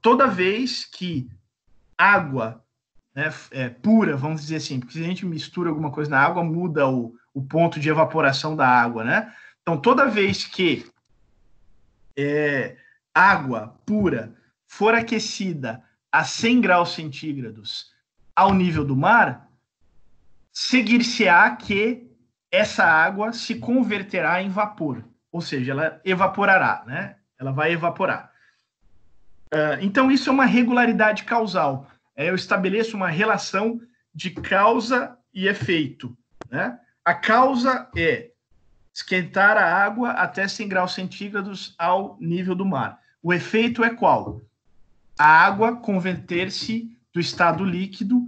toda vez que água, né, pura, vamos dizer assim, porque se a gente mistura alguma coisa na água, muda o ponto de evaporação da água, né? Então, toda vez que água pura for aquecida a 100 graus centígrados ao nível do mar, seguir-se-á que essa água se converterá em vapor, ou seja, ela evaporará, né? Ela vai evaporar. Então, isso é uma regularidade causal. Eu estabeleço uma relação de causa e efeito, né? A causa é esquentar a água até 100 graus centígrados ao nível do mar. O efeito é qual? A água converter-se do estado líquido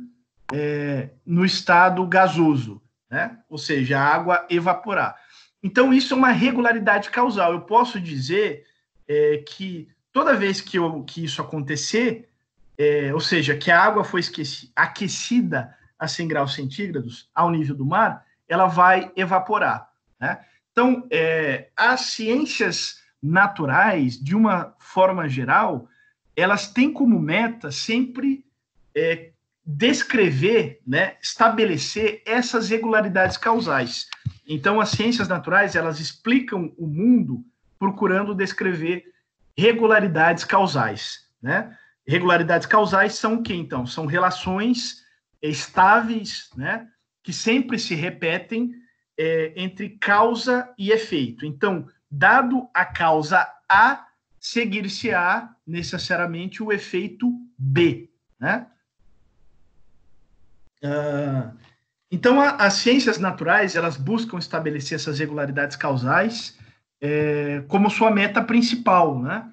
no estado gasoso, né? Ou seja, a água evaporar. Então, isso é uma regularidade causal. Eu posso dizer que toda vez que isso acontecer, ou seja, que a água foi aquecida a 100 graus centígrados ao nível do mar, ela vai evaporar, né? Então, as ciências naturais, de uma forma geral, elas têm como meta sempre descrever, né, estabelecer essas regularidades causais. Então, as ciências naturais, elas explicam o mundo procurando descrever regularidades causais, né? Regularidades causais são o quê, então? São relações estáveis, né, que sempre se repetem entre causa e efeito. Então, dado a causa A, seguir-se-á necessariamente o efeito B, né? Então, as ciências naturais, elas buscam estabelecer essas regularidades causais como sua meta principal, né?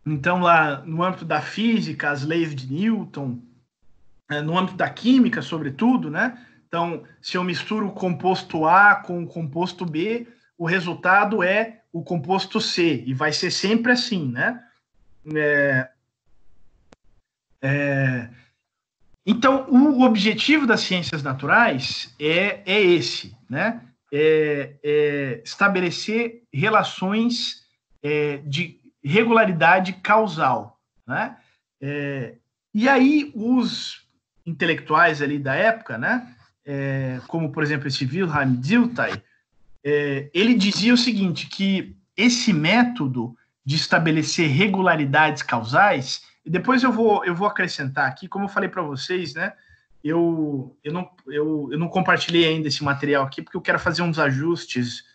Então, lá no âmbito da física, as leis de Newton, no âmbito da química, sobretudo, né? Então, se eu misturo o composto A com o composto B, o resultado é o composto C, e vai ser sempre assim, né? Então, o objetivo das ciências naturais é esse, né? Estabelecer relações de regularidade causal, né? E aí os intelectuais ali da época, né? Como por exemplo esse Wilhelm Dilthey, ele dizia o seguinte, que esse método de estabelecer regularidades causais, e depois eu vou acrescentar aqui, como eu falei para vocês, né? Eu não compartilhei ainda esse material aqui, porque eu quero fazer uns ajustes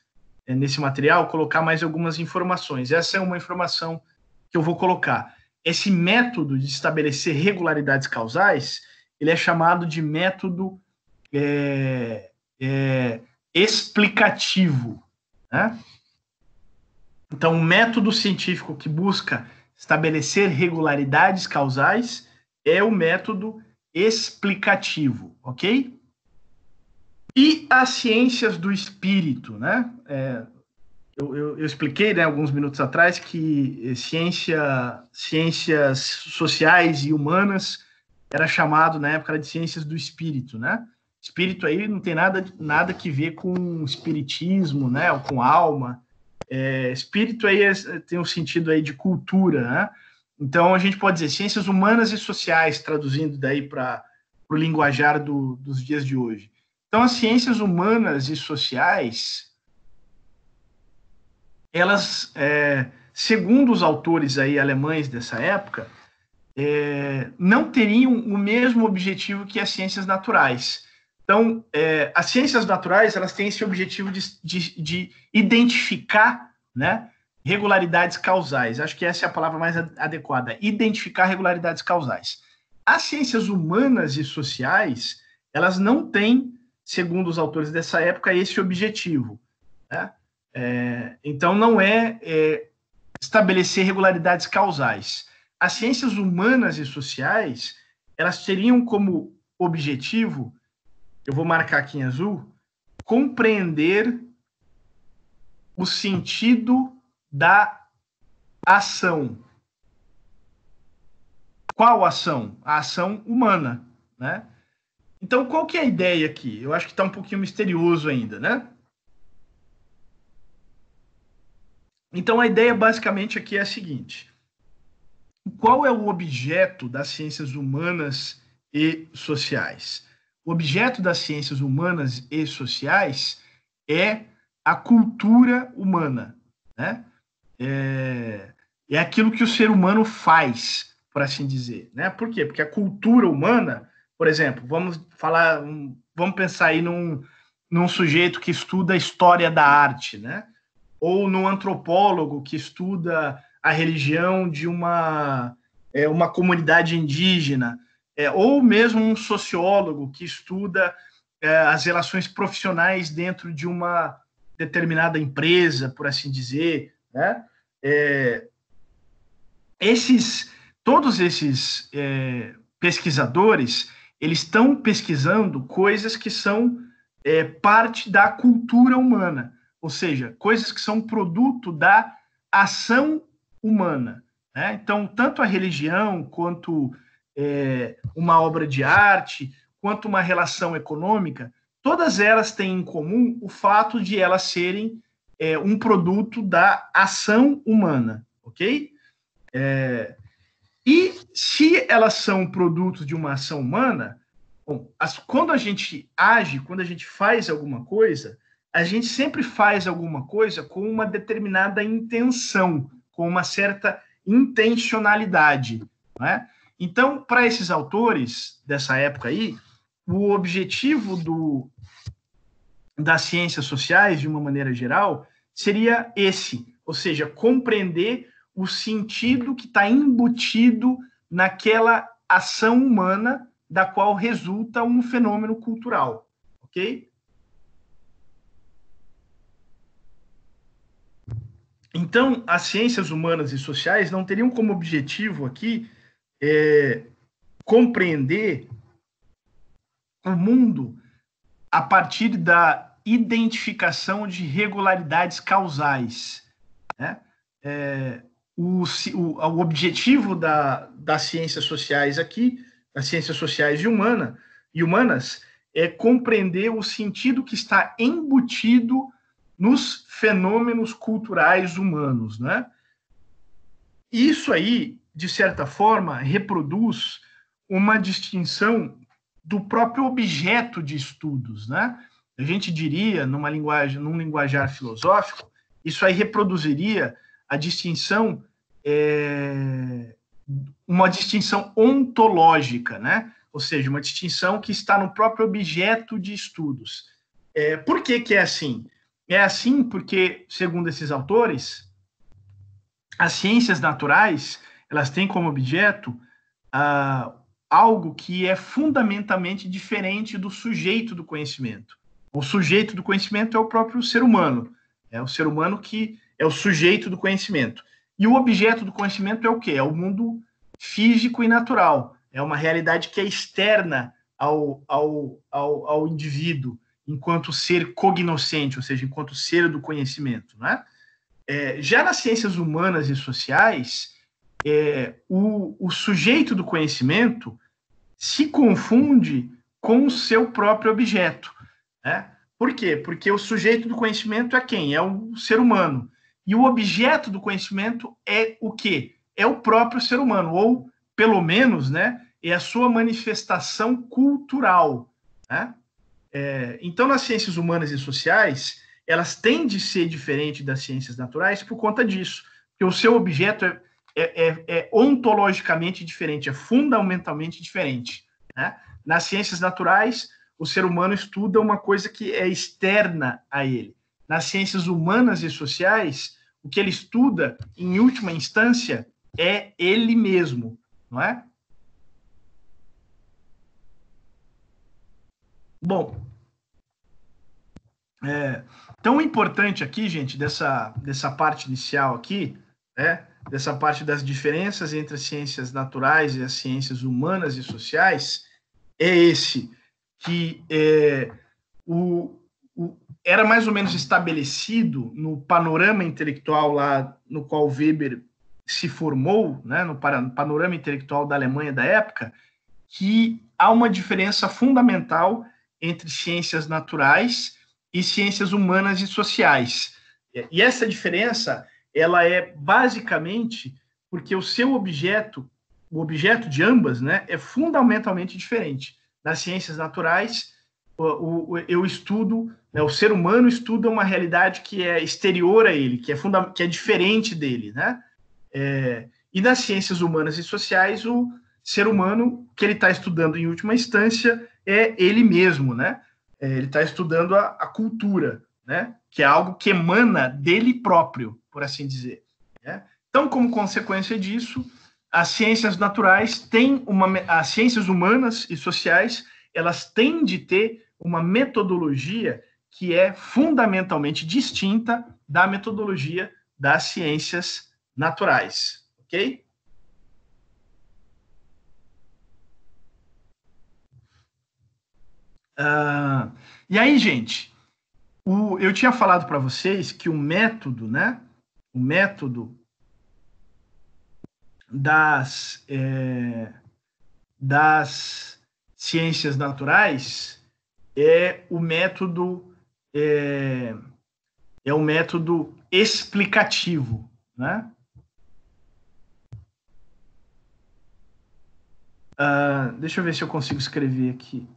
nesse material, colocar mais algumas informações. Essa é uma informação que eu vou colocar. Esse método de estabelecer regularidades causais, ele é chamado de método explicativo, né? Então, um método científico que busca estabelecer regularidades causais é o método explicativo, ok? E as ciências do espírito, né? Eu expliquei, né, alguns minutos atrás que ciências sociais e humanas era chamado na época de ciências do espírito, né? Espírito aí não tem nada que ver com espiritismo, né, ou com alma. Espírito aí tem um sentido aí de cultura, né? Então a gente pode dizer ciências humanas e sociais, traduzindo daí para o linguajar dos dias de hoje. Então as ciências humanas e sociais, elas, segundo os autores aí alemães dessa época, não teriam o mesmo objetivo que as ciências naturais. Então, as ciências naturais, elas têm esse objetivo de identificar, né, regularidades causais. Acho que essa é a palavra mais adequada, identificar regularidades causais. As ciências humanas e sociais, elas não têm, segundo os autores dessa época, esse objetivo, né? Então, não estabelecer regularidades causais. As ciências humanas e sociais, elas teriam como objetivo, eu vou marcar aqui em azul, compreender o sentido da ação. Qual ação? A ação humana, né? Então, qual que é a ideia aqui? Eu acho que está um pouquinho misterioso ainda, né? Então, a ideia basicamente aqui é a seguinte: qual é o objeto das ciências humanas e sociais? O objeto das ciências humanas e sociais é a cultura humana, né? É aquilo que o ser humano faz, por assim dizer, né? Por quê? Porque a cultura humana, por exemplo, vamos pensar aí num sujeito que estuda a história da arte, né? Ou num antropólogo que estuda a religião de uma comunidade indígena, ou mesmo um sociólogo que estuda as relações profissionais dentro de uma determinada empresa, por assim dizer, né? Todos esses pesquisadores, eles estão pesquisando coisas que são parte da cultura humana, ou seja, coisas que são produto da ação humana, né? Então, tanto a religião, quanto uma obra de arte, quanto uma relação econômica, todas elas têm em comum o fato de elas serem um produto da ação humana, ok? E se elas são produtos de uma ação humana, bom, quando a gente age, quando a gente faz alguma coisa, a gente sempre faz alguma coisa com uma determinada intenção, com uma certa intencionalidade, né? Então, para esses autores dessa época aí, o objetivo das ciências sociais, de uma maneira geral, seria esse, ou seja, compreender o sentido que está embutido naquela ação humana da qual resulta um fenômeno cultural, ok? Então, as ciências humanas e sociais não teriam como objetivo aqui compreender o mundo a partir da identificação de regularidades causais, né? O objetivo das ciências sociais aqui, das ciências sociais e humanas, é compreender o sentido que está embutido nos fenômenos culturais humanos, né? Isso aí, de certa forma, reproduz uma distinção do próprio objeto de estudos, né? A gente diria, num linguajar filosófico, isso aí reproduziria a distinção, uma distinção ontológica, né? Ou seja, uma distinção que está no próprio objeto de estudos. Por que é assim? É assim porque, segundo esses autores, as ciências naturais, elas têm como objeto algo que é fundamentalmente diferente do sujeito do conhecimento. O sujeito do conhecimento é o próprio ser humano. É o ser humano que é o sujeito do conhecimento. E o objeto do conhecimento é o quê? É o mundo físico e natural. É uma realidade que é externa ao indivíduo, enquanto ser cognoscente, ou seja, enquanto ser do conhecimento, né? Já nas ciências humanas e sociais, o sujeito do conhecimento se confunde com o seu próprio objeto, né? Por quê? Porque o sujeito do conhecimento é quem? É o ser humano. E o objeto do conhecimento é o quê? É o próprio ser humano, ou, pelo menos, né, é a sua manifestação cultural, né? Então, nas ciências humanas e sociais, elas têm de ser diferentes das ciências naturais por conta disso, porque o seu objeto é ontologicamente diferente, é fundamentalmente diferente, né? Nas ciências naturais, o ser humano estuda uma coisa que é externa a ele. Nas ciências humanas e sociais, o que ele estuda, em última instância, é ele mesmo, não é? Bom, tão importante aqui, gente, dessa parte inicial aqui, né, dessa parte das diferenças entre as ciências naturais e as ciências humanas e sociais, é esse, que era mais ou menos estabelecido no panorama intelectual lá no qual Weber se formou, né, no panorama intelectual da Alemanha da época, que há uma diferença fundamental entre ciências naturais e ciências humanas e sociais. E essa diferença, ela é basicamente porque o seu objeto, o objeto de ambas, né, é fundamentalmente diferente. Nas ciências naturais, eu estudo, né, o ser humano estuda uma realidade que é exterior a ele, que é diferente dele, né? E nas ciências humanas e sociais, o ser humano que ele está estudando em última instância é ele mesmo, né? Ele está estudando a cultura, né? Que é algo que emana dele próprio, por assim dizer. Né? Então, como consequência disso, as ciências naturais têm as ciências humanas e sociais, elas têm de ter uma metodologia que é fundamentalmente distinta da metodologia das ciências naturais, ok? Uh, e aí, gente, eu tinha falado para vocês que o método, né? O método das ciências naturais é o método é, é o método explicativo, né? Deixa eu ver se eu consigo escrever aqui.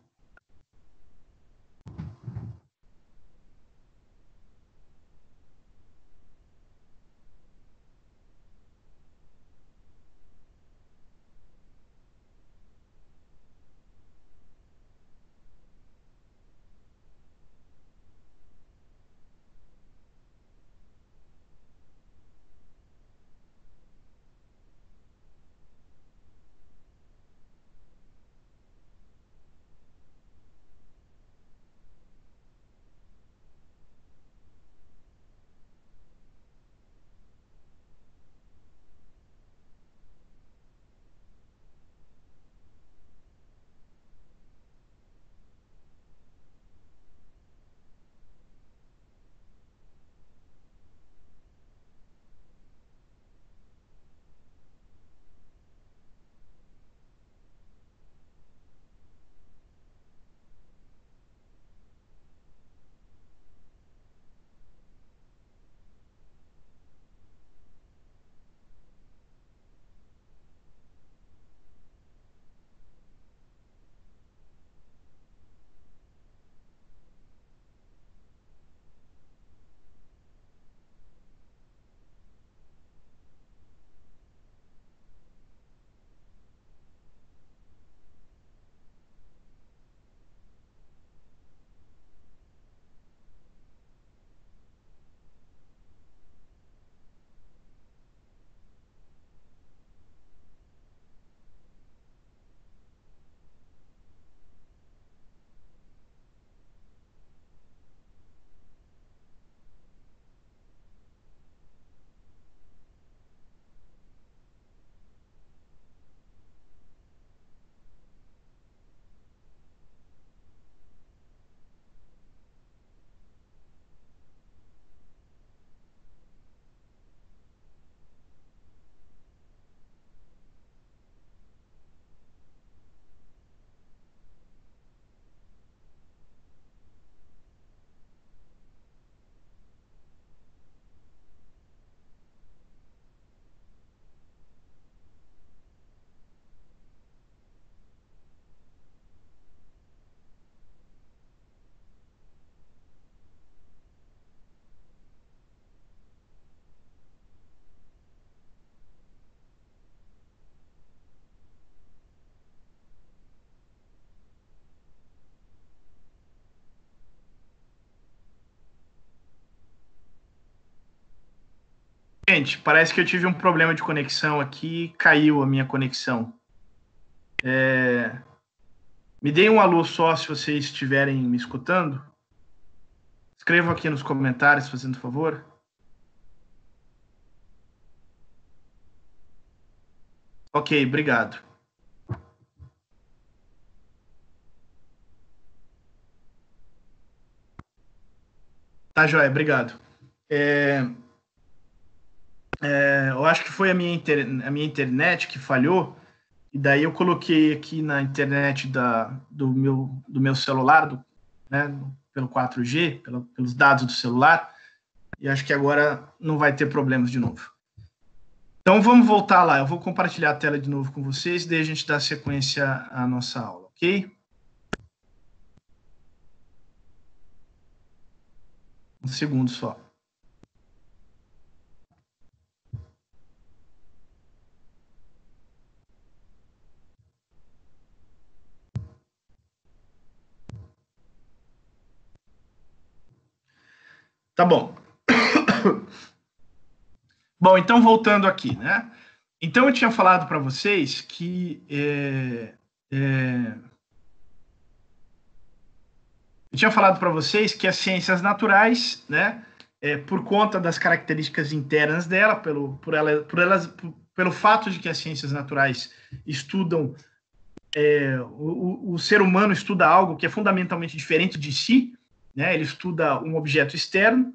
Gente, parece que eu tive um problema de conexão aqui, caiu a minha conexão. Me deem um alô só se vocês estiverem me escutando. Escrevam aqui nos comentários, fazendo favor. Ok, obrigado. Tá, joia, obrigado. Eu acho que foi a minha internet que falhou, e daí eu coloquei aqui na internet do meu celular, né, pelo 4G, pelos dados do celular, e acho que agora não vai ter problemas de novo. Então vamos voltar lá, eu vou compartilhar a tela de novo com vocês, daí a gente dá sequência à nossa aula, ok? Um segundo só. Tá bom. Bom, então voltando aqui, né? Então eu tinha falado para vocês que as ciências naturais, né, por conta das características internas dela, pelo fato de que as ciências naturais estudam o ser humano estuda algo que é fundamentalmente diferente de si, né? Ele estuda um objeto externo,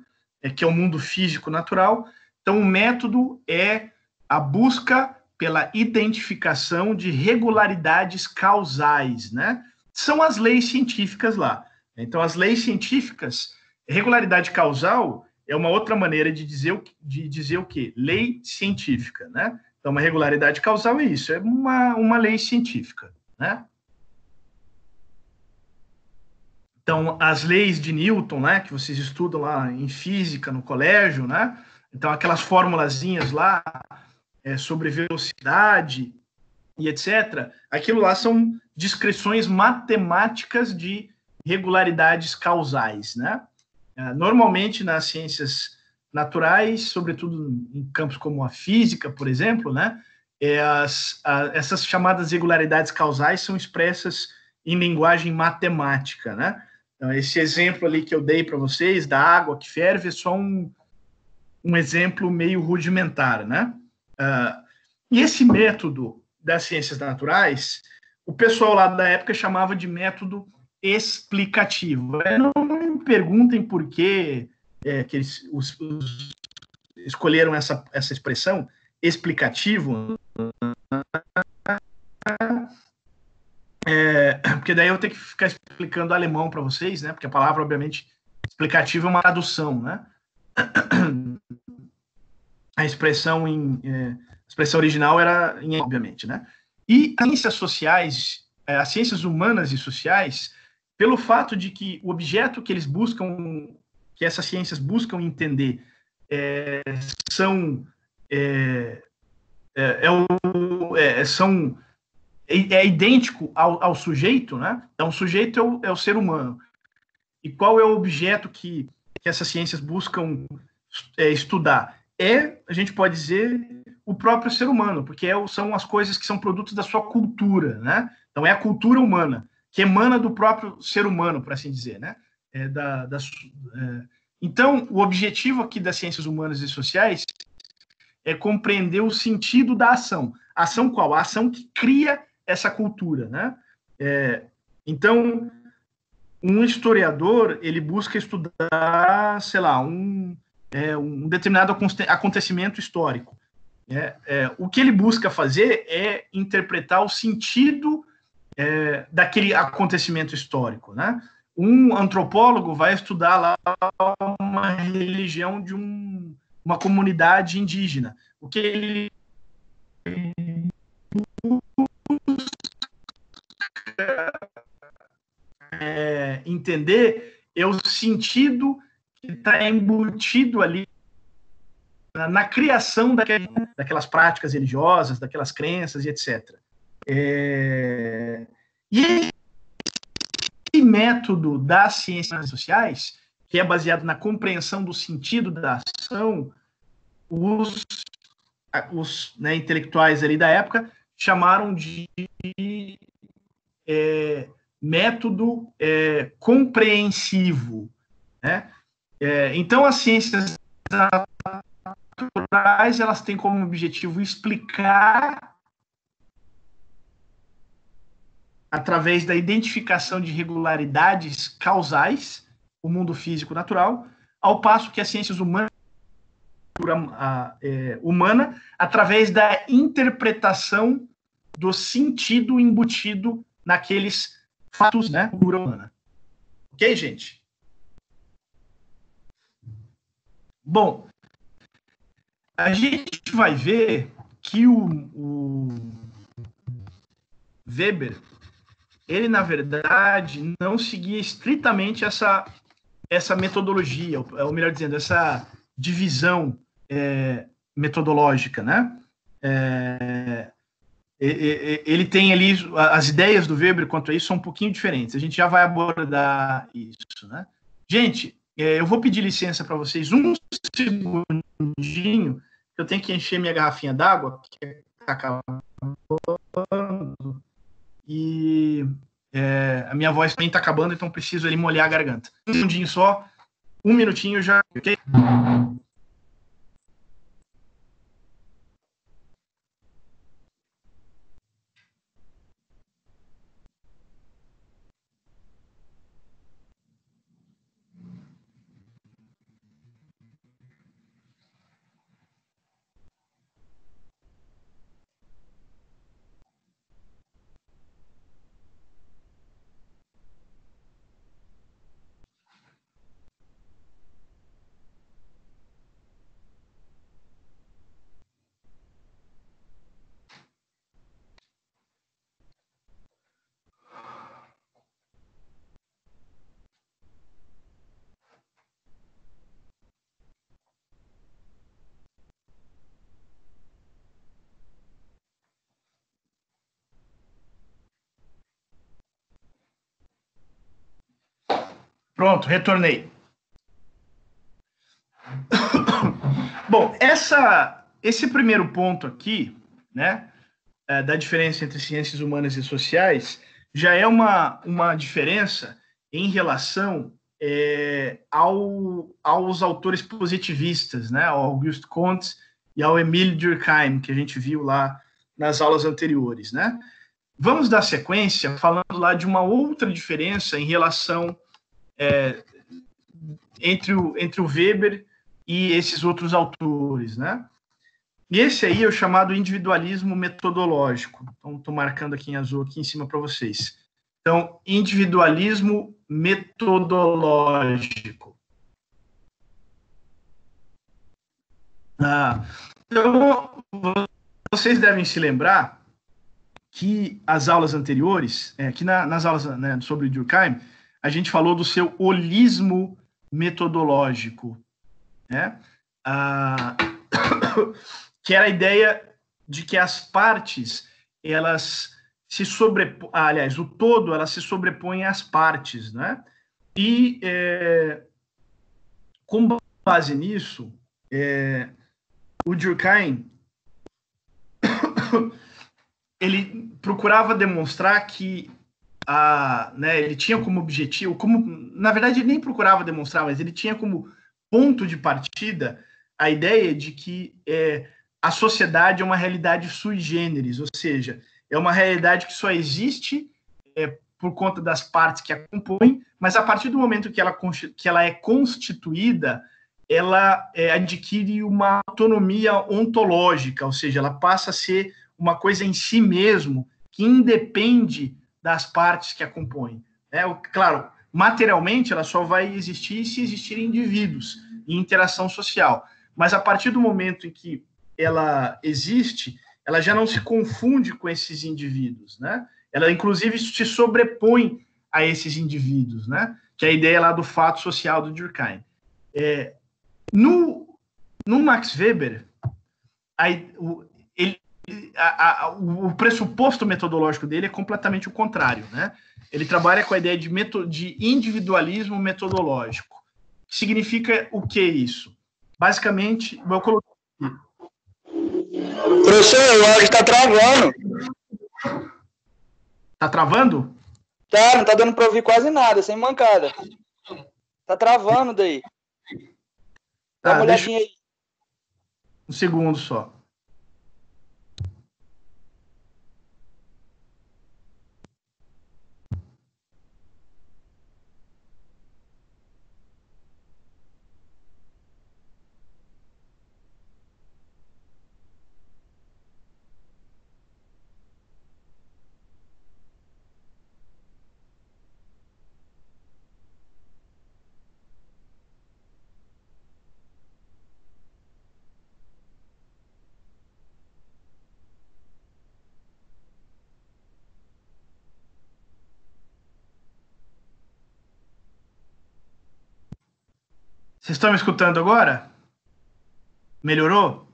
que é o mundo físico natural. Então, o método é a busca pela identificação de regularidades causais, né? São as leis científicas lá. Então, as leis científicas, regularidade causal é uma outra maneira de dizer o quê? Lei científica, né? Então, uma regularidade causal é isso, é uma lei científica, né? Então, as leis de Newton, né, que vocês estudam lá em física no colégio, né? Então, aquelas formulazinhas lá sobre velocidade e etc., aquilo lá são descrições matemáticas de regularidades causais, né? Normalmente, nas ciências naturais, sobretudo em campos como a física, por exemplo, né? Essas chamadas regularidades causais são expressas em linguagem matemática, né? Então, esse exemplo ali que eu dei para vocês, da água que ferve, é só um exemplo meio rudimentar, né? E esse método das ciências naturais, o pessoal lá da época chamava de método explicativo. Não me perguntem por que eles escolheram essa expressão, explicativo, porque daí eu tenho que ficar explicando alemão para vocês, né? Porque a palavra, obviamente, explicativo é uma tradução, né? A expressão original era em, obviamente, né? E as ciências sociais, as ciências humanas e sociais, pelo fato de que o objeto que eles buscam, que essas ciências buscam entender, são idêntico ao sujeito, né? Então, o sujeito é o ser humano. E qual é o objeto que essas ciências buscam estudar? A gente pode dizer, o próprio ser humano, porque são as coisas que são produtos da sua cultura, né? Então, é a cultura humana, que emana do próprio ser humano, por assim dizer, né? Então, o objetivo aqui das ciências humanas e sociais é compreender o sentido da ação. A ação qual? A ação que cria essa cultura, né? Então, um historiador, ele busca estudar, sei lá, um determinado acontecimento histórico. O que ele busca fazer é interpretar o sentido daquele acontecimento histórico, né? Um antropólogo vai estudar lá uma religião de uma comunidade indígena. O que ele entender é o sentido que está embutido ali na criação daquelas práticas religiosas, daquelas crenças e etc. E esse método das ciências sociais, que é baseado na compreensão do sentido da ação, os intelectuais ali da época chamaram de método compreensivo, né? Então, as ciências naturais, elas têm como objetivo explicar, através da identificação de regularidades causais, o mundo físico natural, ao passo que as ciências humanas humana através da interpretação do sentido embutido naqueles fatos, né, cultura humana. Ok, gente? Bom, a gente vai ver que o Weber, ele, na verdade, não seguia estritamente essa metodologia, ou melhor dizendo, essa divisão metodológica, né? Ele tem ali, as ideias do Weber quanto a isso são um pouquinho diferentes. A gente já vai abordar isso, né? Gente, eu vou pedir licença para vocês um segundinho, eu tenho que encher minha garrafinha d'água, que está acabando, e a minha voz também está acabando, então preciso ali molhar a garganta. Um segundinho só, um minutinho já, ok? Pronto, retornei. Bom, esse primeiro ponto aqui, né, da diferença entre ciências humanas e sociais, já é uma diferença em relação aos autores positivistas, né, ao Auguste Comte e ao Émile Durkheim, que a gente viu lá nas aulas anteriores, né? Vamos dar sequência falando lá de uma outra diferença em relação entre o Weber e esses outros autores, né? E esse aí é o chamado individualismo metodológico. Então, estou marcando aqui em azul aqui em cima para vocês. Então, individualismo metodológico. Então, vocês devem se lembrar que as aulas anteriores, que nas aulas, né, sobre Durkheim, a gente falou do seu holismo metodológico, né? Que era a ideia de que as partes, elas se sobrepõem, aliás, o todo, ela se sobrepõe às partes, né? E, com base nisso, o Durkheim, ele procurava demonstrar que ele tinha como objetivo, na verdade ele nem procurava demonstrar, mas ele tinha como ponto de partida a ideia de que a sociedade é uma realidade sui generis, ou seja, é uma realidade que só existe por conta das partes que a compõem, mas a partir do momento que ela é constituída, ela adquire uma autonomia ontológica, ou seja, ela passa a ser uma coisa em si mesmo, que independe das partes que a compõem. Claro, materialmente ela só vai existir se existirem indivíduos em interação social, mas a partir do momento em que ela existe, ela já não se confunde com esses indivíduos, né? Ela, inclusive, se sobrepõe a esses indivíduos, né? Que é a ideia lá do fato social do Durkheim. No Max Weber, o pressuposto metodológico dele é completamente o contrário, né? Ele trabalha com a ideia de individualismo metodológico. Significa o que isso? Basicamente, vou colocar aqui. Professor, eu acho que tá travando. Tá travando? Tá, não tá dando pra ouvir quase nada, sem mancada. Tá travando daí. Dá uma olhadinha aí. Um segundo só. Vocês estão me escutando agora? Melhorou?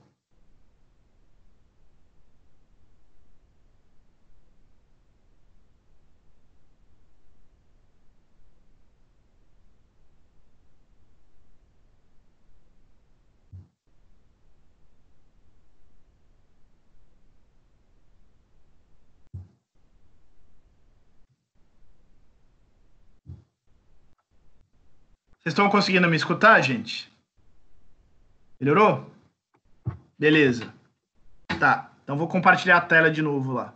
Vocês estão conseguindo me escutar, gente? Melhorou? Beleza. Tá, então vou compartilhar a tela de novo lá.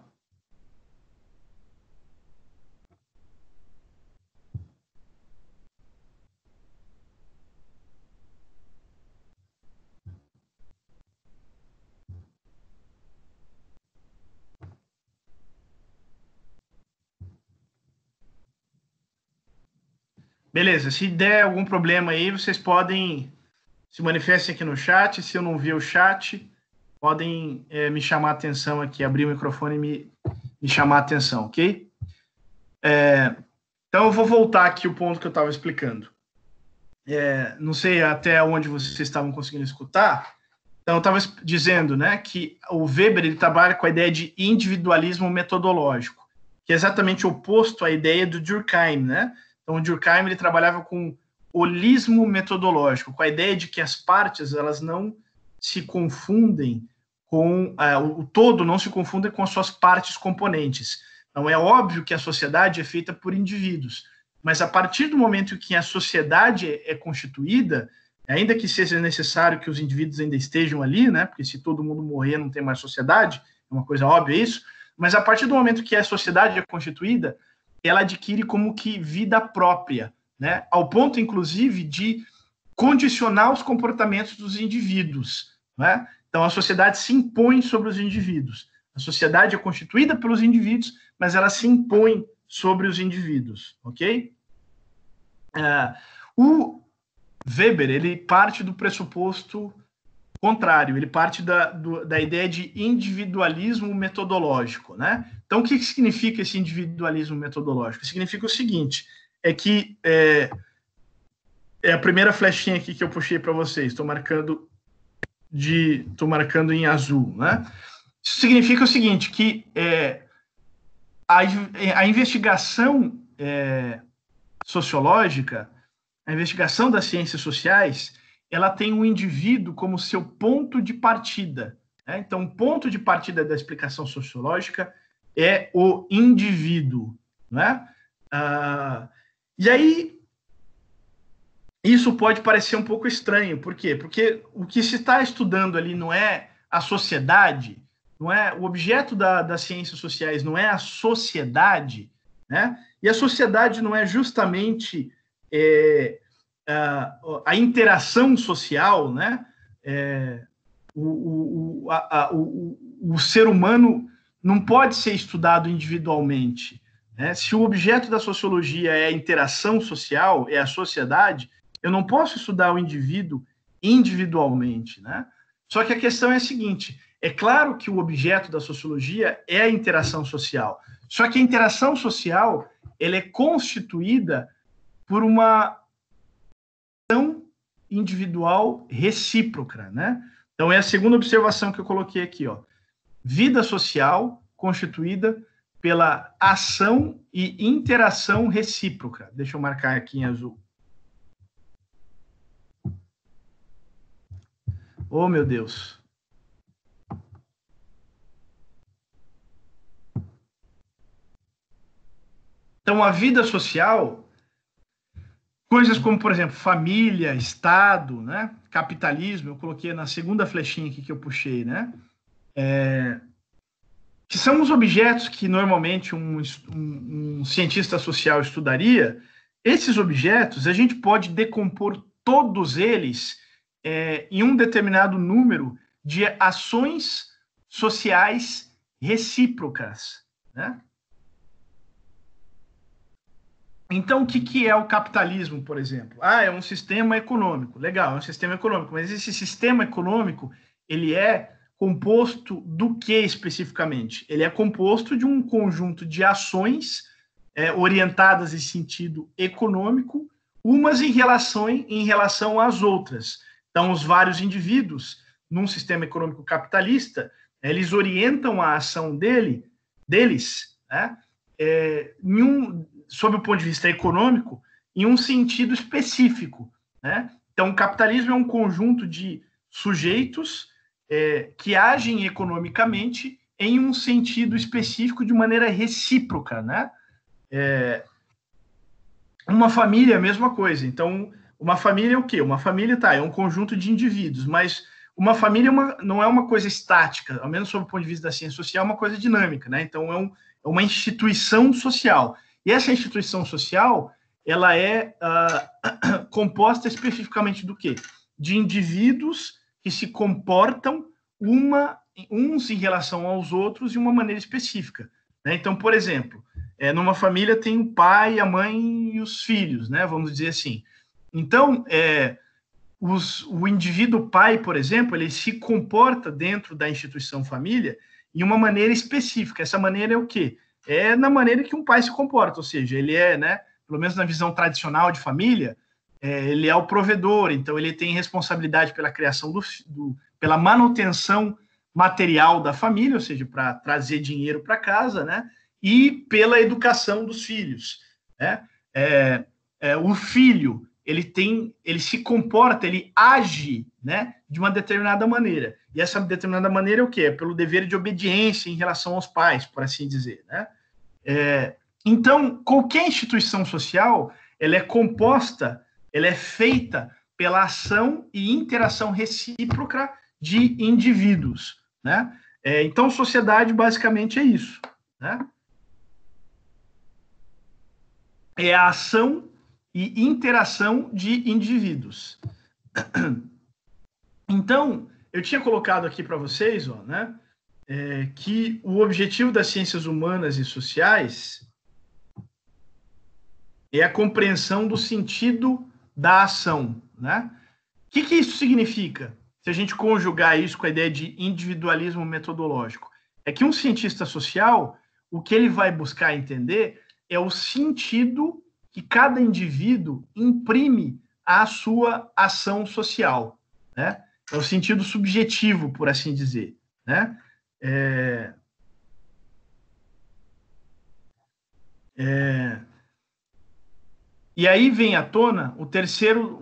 Beleza, se der algum problema aí, vocês podem se manifestem aqui no chat. Se eu não ver o chat, podem me chamar a atenção aqui, abrir o microfone e me chamar a atenção, ok? Então eu vou voltar aqui o ponto que eu estava explicando. Não sei até onde vocês estavam conseguindo escutar. Então eu estava dizendo, né, que o Weber ele trabalha com a ideia de individualismo metodológico, que é exatamente o oposto à ideia do Durkheim, né? Então, o Durkheim ele trabalhava com holismo metodológico, com a ideia de que as partes elas não se confundem com o todo, não se confundem com as suas partes componentes. Então, é óbvio que a sociedade é feita por indivíduos, mas a partir do momento que a sociedade é constituída, ainda que seja necessário que os indivíduos ainda estejam ali, né? Porque se todo mundo morrer não tem mais sociedade, é uma coisa óbvia isso, mas a partir do momento que a sociedade é constituída, ela adquire como que vida própria, né? Ao ponto, inclusive, de condicionar os comportamentos dos indivíduos, né? Então, a sociedade se impõe sobre os indivíduos. A sociedade é constituída pelos indivíduos, mas ela se impõe sobre os indivíduos, ok? O Weber, ele parte do pressuposto contrário, ele parte da ideia de individualismo metodológico, né? Então, o que significa esse individualismo metodológico? Significa o seguinte, é que é a primeira flechinha aqui que eu puxei para vocês, estou marcando em azul, né? Isso significa o seguinte, que a investigação sociológica, a investigação das ciências sociais, ela tem um indivíduo como seu ponto de partida, né? Então, o ponto de partida da explicação sociológica é o indivíduo, né? E aí, isso pode parecer um pouco estranho. Por quê? Porque o que se está estudando ali não é a sociedade, não é o objeto das ciências sociais, não é a sociedade, né? E a sociedade não é justamente a interação social, né? O ser humano não pode ser estudado individualmente, né? Se o objeto da sociologia é a interação social, é a sociedade, eu não posso estudar o indivíduo individualmente, né? Só que a questão é a seguinte, é claro que o objeto da sociologia é a interação social, só que a interação social ela é constituída por uma ação individual recíproca, né? Então, é a segunda observação que eu coloquei aqui, ó. Vida social constituída pela ação e interação recíproca. Deixa eu marcar aqui em azul. Oh, meu Deus. Então, a vida social, coisas como, por exemplo, família, Estado, né? Capitalismo, eu coloquei na segunda flechinha aqui que eu puxei, né? Que são os objetos que normalmente um cientista social estudaria. Esses objetos, a gente pode decompor todos eles em um determinado número de ações sociais recíprocas, né? Então, o que é o capitalismo, por exemplo? É um sistema econômico. Legal, é um sistema econômico. Mas esse sistema econômico, ele é composto do que especificamente? Ele é composto de um conjunto de ações orientadas em sentido econômico, umas em relação às outras. Então, os vários indivíduos, num sistema econômico capitalista, eles orientam a ação deles, né, sob o ponto de vista econômico, em um sentido específico, né? Então, o capitalismo é um conjunto de sujeitos que agem economicamente em um sentido específico de maneira recíproca, né? Uma família é a mesma coisa. Então, uma família é o quê? Uma família é um conjunto de indivíduos, mas uma família não é uma coisa estática, ao menos sob o ponto de vista da ciência social, é uma coisa dinâmica, né? Então, é uma instituição social. E essa instituição social, ela é composta especificamente do quê? De indivíduos que se comportam uns em relação aos outros de uma maneira específica, né? Então, por exemplo, numa família tem o pai, a mãe e os filhos, né? Vamos dizer assim. Então, o indivíduo pai, por exemplo, ele se comporta dentro da instituição família em uma maneira específica. Essa maneira é o quê? É na maneira que um pai se comporta, ou seja, ele né, pelo menos na visão tradicional de família, ele é o provedor, então ele tem responsabilidade pela criação pela manutenção material da família, ou seja, para trazer dinheiro para casa, né? E pela educação dos filhos, né? O filho, ele se comporta, ele age, né, de uma determinada maneira. E essa determinada maneira é o quê? É pelo dever de obediência em relação aos pais, por assim dizer, né? Então, qualquer instituição social, ela é composta, ela é feita pela ação e interação recíproca de indivíduos, né? Então, sociedade basicamente é isso, né? É a ação e interação de indivíduos. Então, eu tinha colocado aqui para vocês, né, que o objetivo das ciências humanas e sociais é a compreensão do sentido da ação, né? O que isso significa? Se a gente conjugar isso com a ideia de individualismo metodológico, é que um cientista social, o que ele vai buscar entender é o sentido que cada indivíduo imprime à sua ação social, né? É o sentido subjetivo, por assim dizer, né? E aí vem à tona o terceiro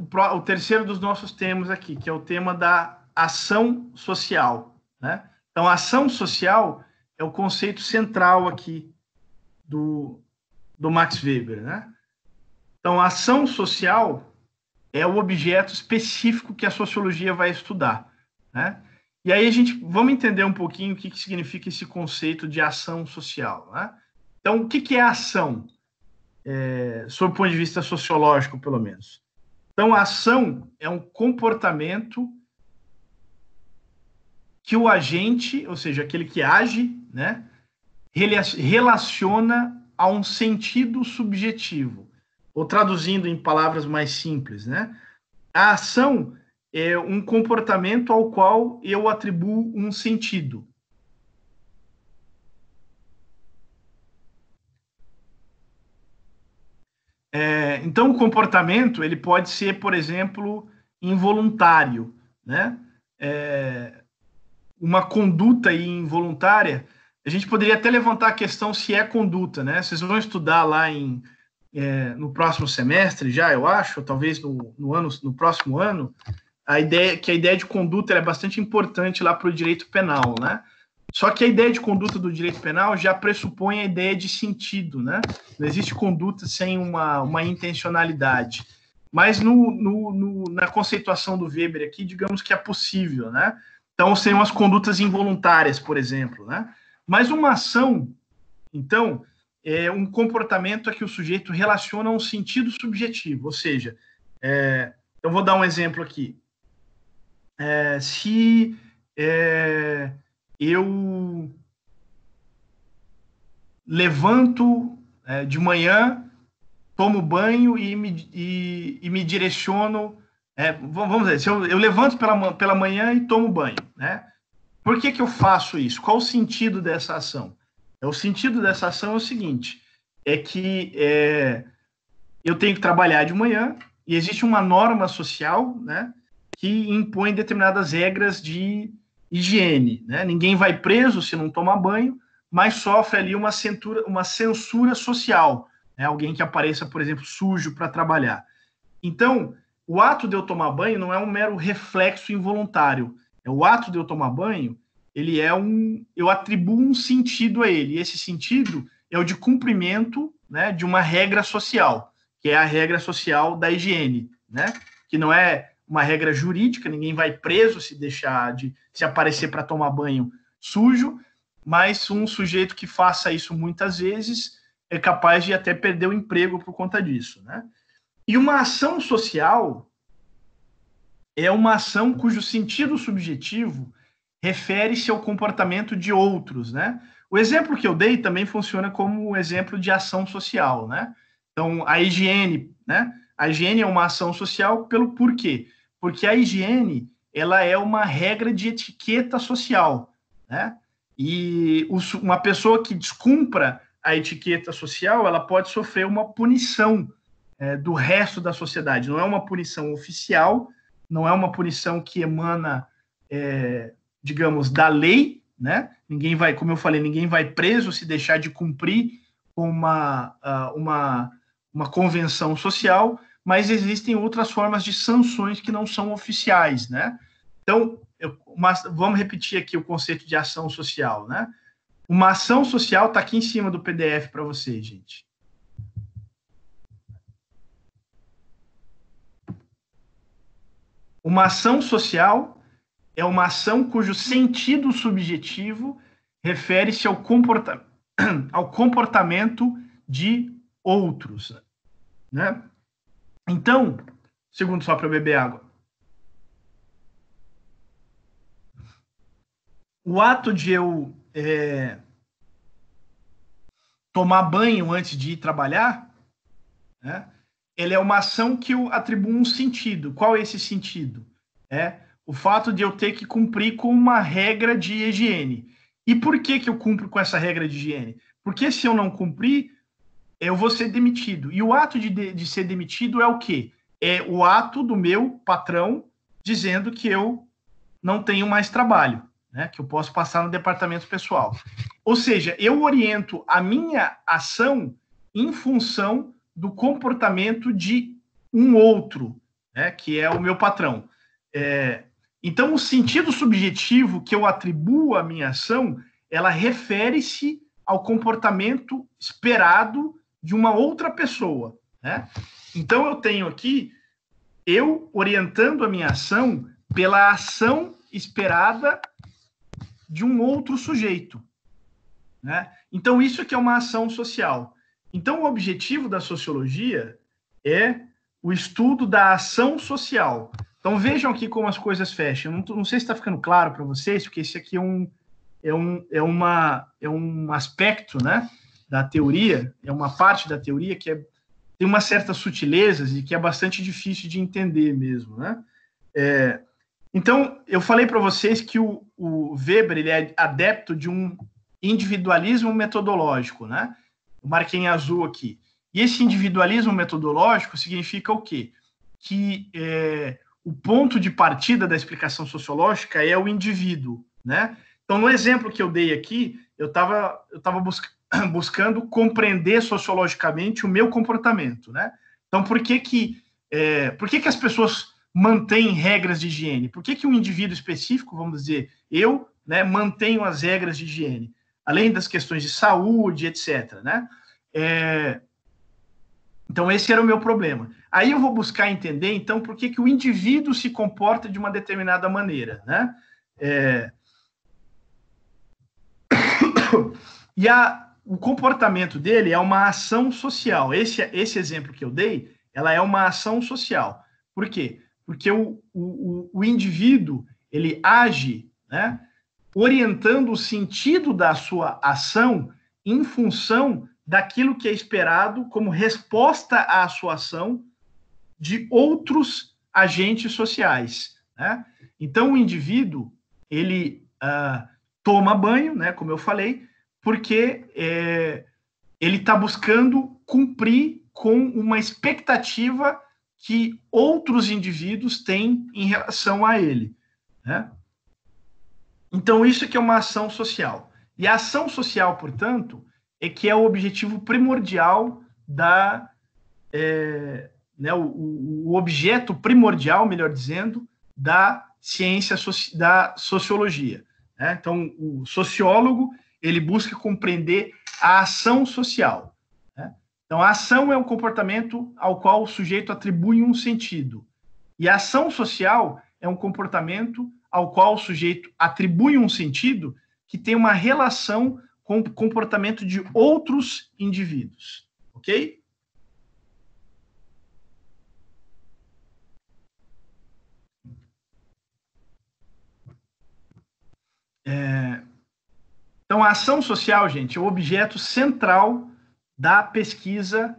dos nossos temas aqui, que é o tema da ação social, né? Então, a ação social é o conceito central aqui do Max Weber, né? Então, a ação social é o objeto específico que a sociologia vai estudar, né? E aí vamos entender um pouquinho o que significa esse conceito de ação social, né? Então, o que é a ação? Sob o ponto de vista sociológico, pelo menos. Então, a ação é um comportamento que o agente, ou seja, aquele que age, né, relaciona a um sentido subjetivo. Ou traduzindo em palavras mais simples, né? A ação é um comportamento ao qual eu atribuo um sentido. Então, o comportamento ele pode ser, por exemplo, involuntário, né? Uma conduta involuntária, a gente poderia até levantar a questão se é conduta, né? Vocês vão estudar lá no próximo semestre já, eu acho, ou talvez no próximo ano, a ideia de conduta é bastante importante lá para o direito penal, né? Só que a ideia de conduta do direito penal já pressupõe a ideia de sentido, né? Não existe conduta sem uma intencionalidade. Mas na conceituação do Weber aqui, digamos que é possível, né? Então, seriam as condutas involuntárias, por exemplo, né? Mas uma ação, então, é um comportamento a que o sujeito relaciona um sentido subjetivo, ou seja, eu vou dar um exemplo aqui. Se eu levanto de manhã, tomo banho e me direciono. Vamos dizer, se eu levanto pela manhã e tomo banho, né? Por que eu faço isso? Qual o sentido dessa ação? O sentido dessa ação é o seguinte, é que eu tenho que trabalhar de manhã e existe uma norma social, né, que impõe determinadas regras de higiene, né? Ninguém vai preso se não toma banho, mas sofre ali uma censura social, né? Alguém que apareça, por exemplo, sujo para trabalhar. Então, o ato de eu tomar banho não é um mero reflexo involuntário. O ato de eu tomar banho, ele é eu atribuo um sentido a ele. E esse sentido é o de cumprimento, né, de uma regra social, que é a regra social da higiene, né? Que não é uma regra jurídica, ninguém vai preso se aparecer para tomar banho sujo, mas um sujeito que faça isso muitas vezes é capaz de até perder o emprego por conta disso, né? E uma ação social é uma ação cujo sentido subjetivo refere-se ao comportamento de outros, né? O exemplo que eu dei também funciona como um exemplo de ação social, né? Então, a higiene, né? A higiene é uma ação social pelo porquê? Porque a higiene, ela é uma regra de etiqueta social, né? E uma pessoa que descumpra a etiqueta social, ela pode sofrer uma punição do resto da sociedade. Não é uma punição oficial, não é uma punição que emana, digamos, da lei, né? Ninguém vai, como eu falei, ninguém vai preso se deixar de cumprir uma convenção social, mas existem outras formas de sanções que não são oficiais, né? Então, vamos repetir aqui o conceito de ação social, né? Uma ação social está aqui em cima do PDF para vocês, gente. Uma ação social é uma ação cujo sentido subjetivo refere-se ao comportamento de outros, né? Então, segundo só para beber água. O ato de eu tomar banho antes de ir trabalhar, né? Ele é uma ação que eu atribuo um sentido. Qual é esse sentido? O fato de eu ter que cumprir com uma regra de higiene. E por que eu cumpro com essa regra de higiene? Porque se eu não cumprir, eu vou ser demitido. E o ato de ser demitido é o quê? É o ato do meu patrão dizendo que eu não tenho mais trabalho, né? Que eu posso passar no departamento pessoal. Ou seja, eu oriento a minha ação em função do comportamento de um outro, né? Que é o meu patrão. Então, o sentido subjetivo que eu atribuo à minha ação, ela refere-se ao comportamento esperado de uma outra pessoa, né? Então, eu tenho aqui eu orientando a minha ação pela ação esperada de um outro sujeito, né? Então, isso aqui é uma ação social. Então, o objetivo da sociologia é o estudo da ação social. Então, vejam aqui como as coisas fecham. Não sei se está ficando claro para vocês, porque esse aqui é um aspecto, né, da teoria, é uma parte da teoria que tem umas certas sutilezas e que é bastante difícil de entender mesmo, né? Então, eu falei para vocês que o Weber ele é adepto de um individualismo metodológico, né? Eu marquei em azul aqui. E esse individualismo metodológico significa o quê? Que o ponto de partida da explicação sociológica é o indivíduo, né? Então, no exemplo que eu dei aqui, eu estava buscando compreender sociologicamente o meu comportamento, né? Então, por que as pessoas mantêm regras de higiene? Por que um indivíduo específico, vamos dizer, eu, né, mantenho as regras de higiene? Além das questões de saúde, etc., né? Então, esse era o meu problema. Aí eu vou buscar entender, então, por que o indivíduo se comporta de uma determinada maneira, né? E o comportamento dele é uma ação social. Esse exemplo que eu dei, ela é uma ação social. Por quê? Porque o indivíduo, ele age, né, orientando o sentido da sua ação em função daquilo que é esperado como resposta à sua ação de outros agentes sociais, né? Então, o indivíduo, ele toma banho, né, como eu falei, porque ele está buscando cumprir com uma expectativa que outros indivíduos têm em relação a ele, né? Então, isso que é uma ação social. E a ação social, portanto, é que é o objetivo primordial né, o objeto primordial, melhor dizendo, da ciência, da sociologia, né? Então, o sociólogo, ele busca compreender a ação social, né? Então, a ação é um comportamento ao qual o sujeito atribui um sentido. E a ação social é um comportamento ao qual o sujeito atribui um sentido que tem uma relação com o comportamento de outros indivíduos. Ok? Então, a ação social, gente, é o objeto central da pesquisa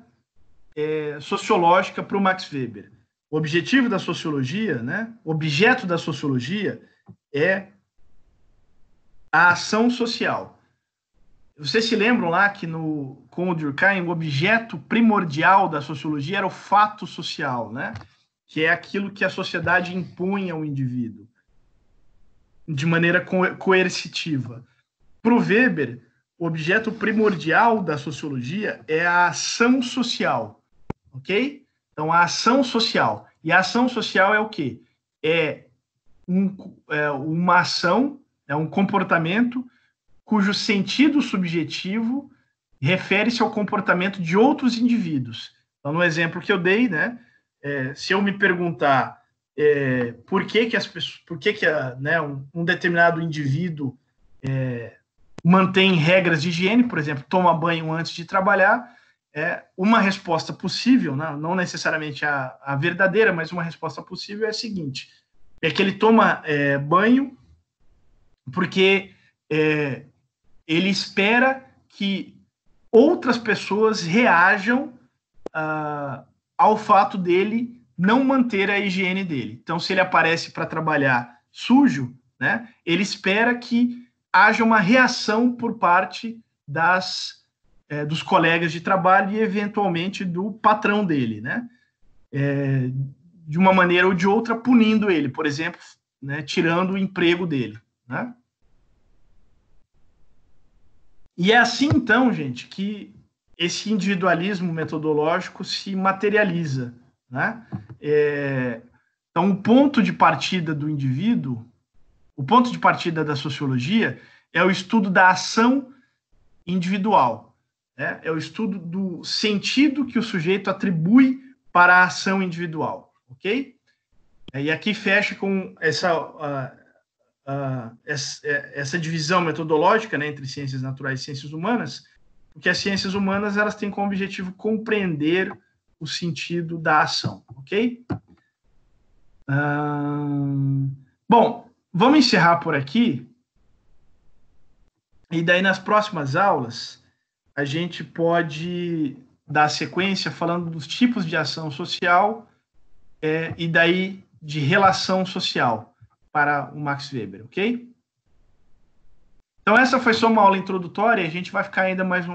sociológica para o Max Weber. O objetivo da sociologia, né, o objeto da sociologia é a ação social. Vocês se lembram lá que com o Durkheim, o objeto primordial da sociologia era o fato social, né? Que é aquilo que a sociedade impunha ao indivíduo de maneira coercitiva. Para o Weber, o objeto primordial da sociologia é a ação social, ok? Então, a ação social. E a ação social é o quê? É uma ação, é um comportamento cujo sentido subjetivo refere-se ao comportamento de outros indivíduos. Então, no exemplo que eu dei, né, se eu me perguntar por que as pessoas, né, um determinado indivíduo mantém regras de higiene, por exemplo, toma banho antes de trabalhar, uma resposta possível, não necessariamente a verdadeira, mas uma resposta possível é a seguinte: é que ele toma banho porque ele espera que outras pessoas reajam ao fato dele não manter a higiene dele. Então, se ele aparece para trabalhar sujo, né, ele espera que haja uma reação por parte dos colegas de trabalho e, eventualmente, do patrão dele, né? De uma maneira ou de outra, punindo ele, por exemplo, né, tirando o emprego dele, né? E é assim, então, gente, que esse individualismo metodológico se materializa, né? Então, o ponto de partida do indivíduo, o ponto de partida da sociologia é o estudo da ação individual, né? É o estudo do sentido que o sujeito atribui para a ação individual, ok? E aqui fecha com essa divisão metodológica, né, entre ciências naturais e ciências humanas, porque as ciências humanas elas têm como objetivo compreender o sentido da ação, ok? Bom, vamos encerrar por aqui, e daí nas próximas aulas a gente pode dar sequência falando dos tipos de ação social e daí de relação social para o Max Weber, ok? Então, essa foi só uma aula introdutória e a gente vai ficar ainda mais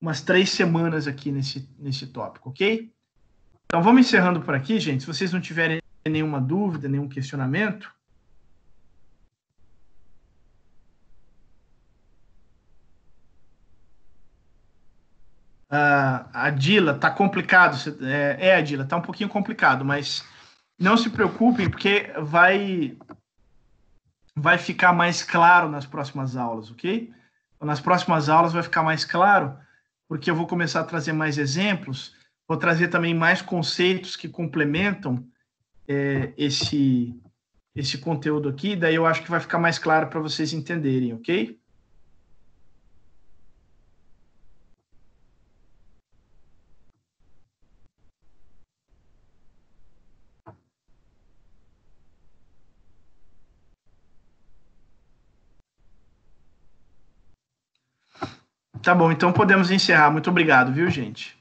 umas 3 semanas aqui nesse tópico, ok? Então, vamos encerrando por aqui, gente. Se vocês não tiverem nenhuma dúvida, nenhum questionamento. A Dila, tá complicado. Adila, tá um pouquinho complicado, mas não se preocupem, porque vai ficar mais claro nas próximas aulas, ok? Nas próximas aulas vai ficar mais claro, porque eu vou começar a trazer mais exemplos, vou trazer também mais conceitos que complementam esse conteúdo aqui, daí eu acho que vai ficar mais claro para vocês entenderem, ok? Tá bom, então podemos encerrar. Muito obrigado, viu, gente?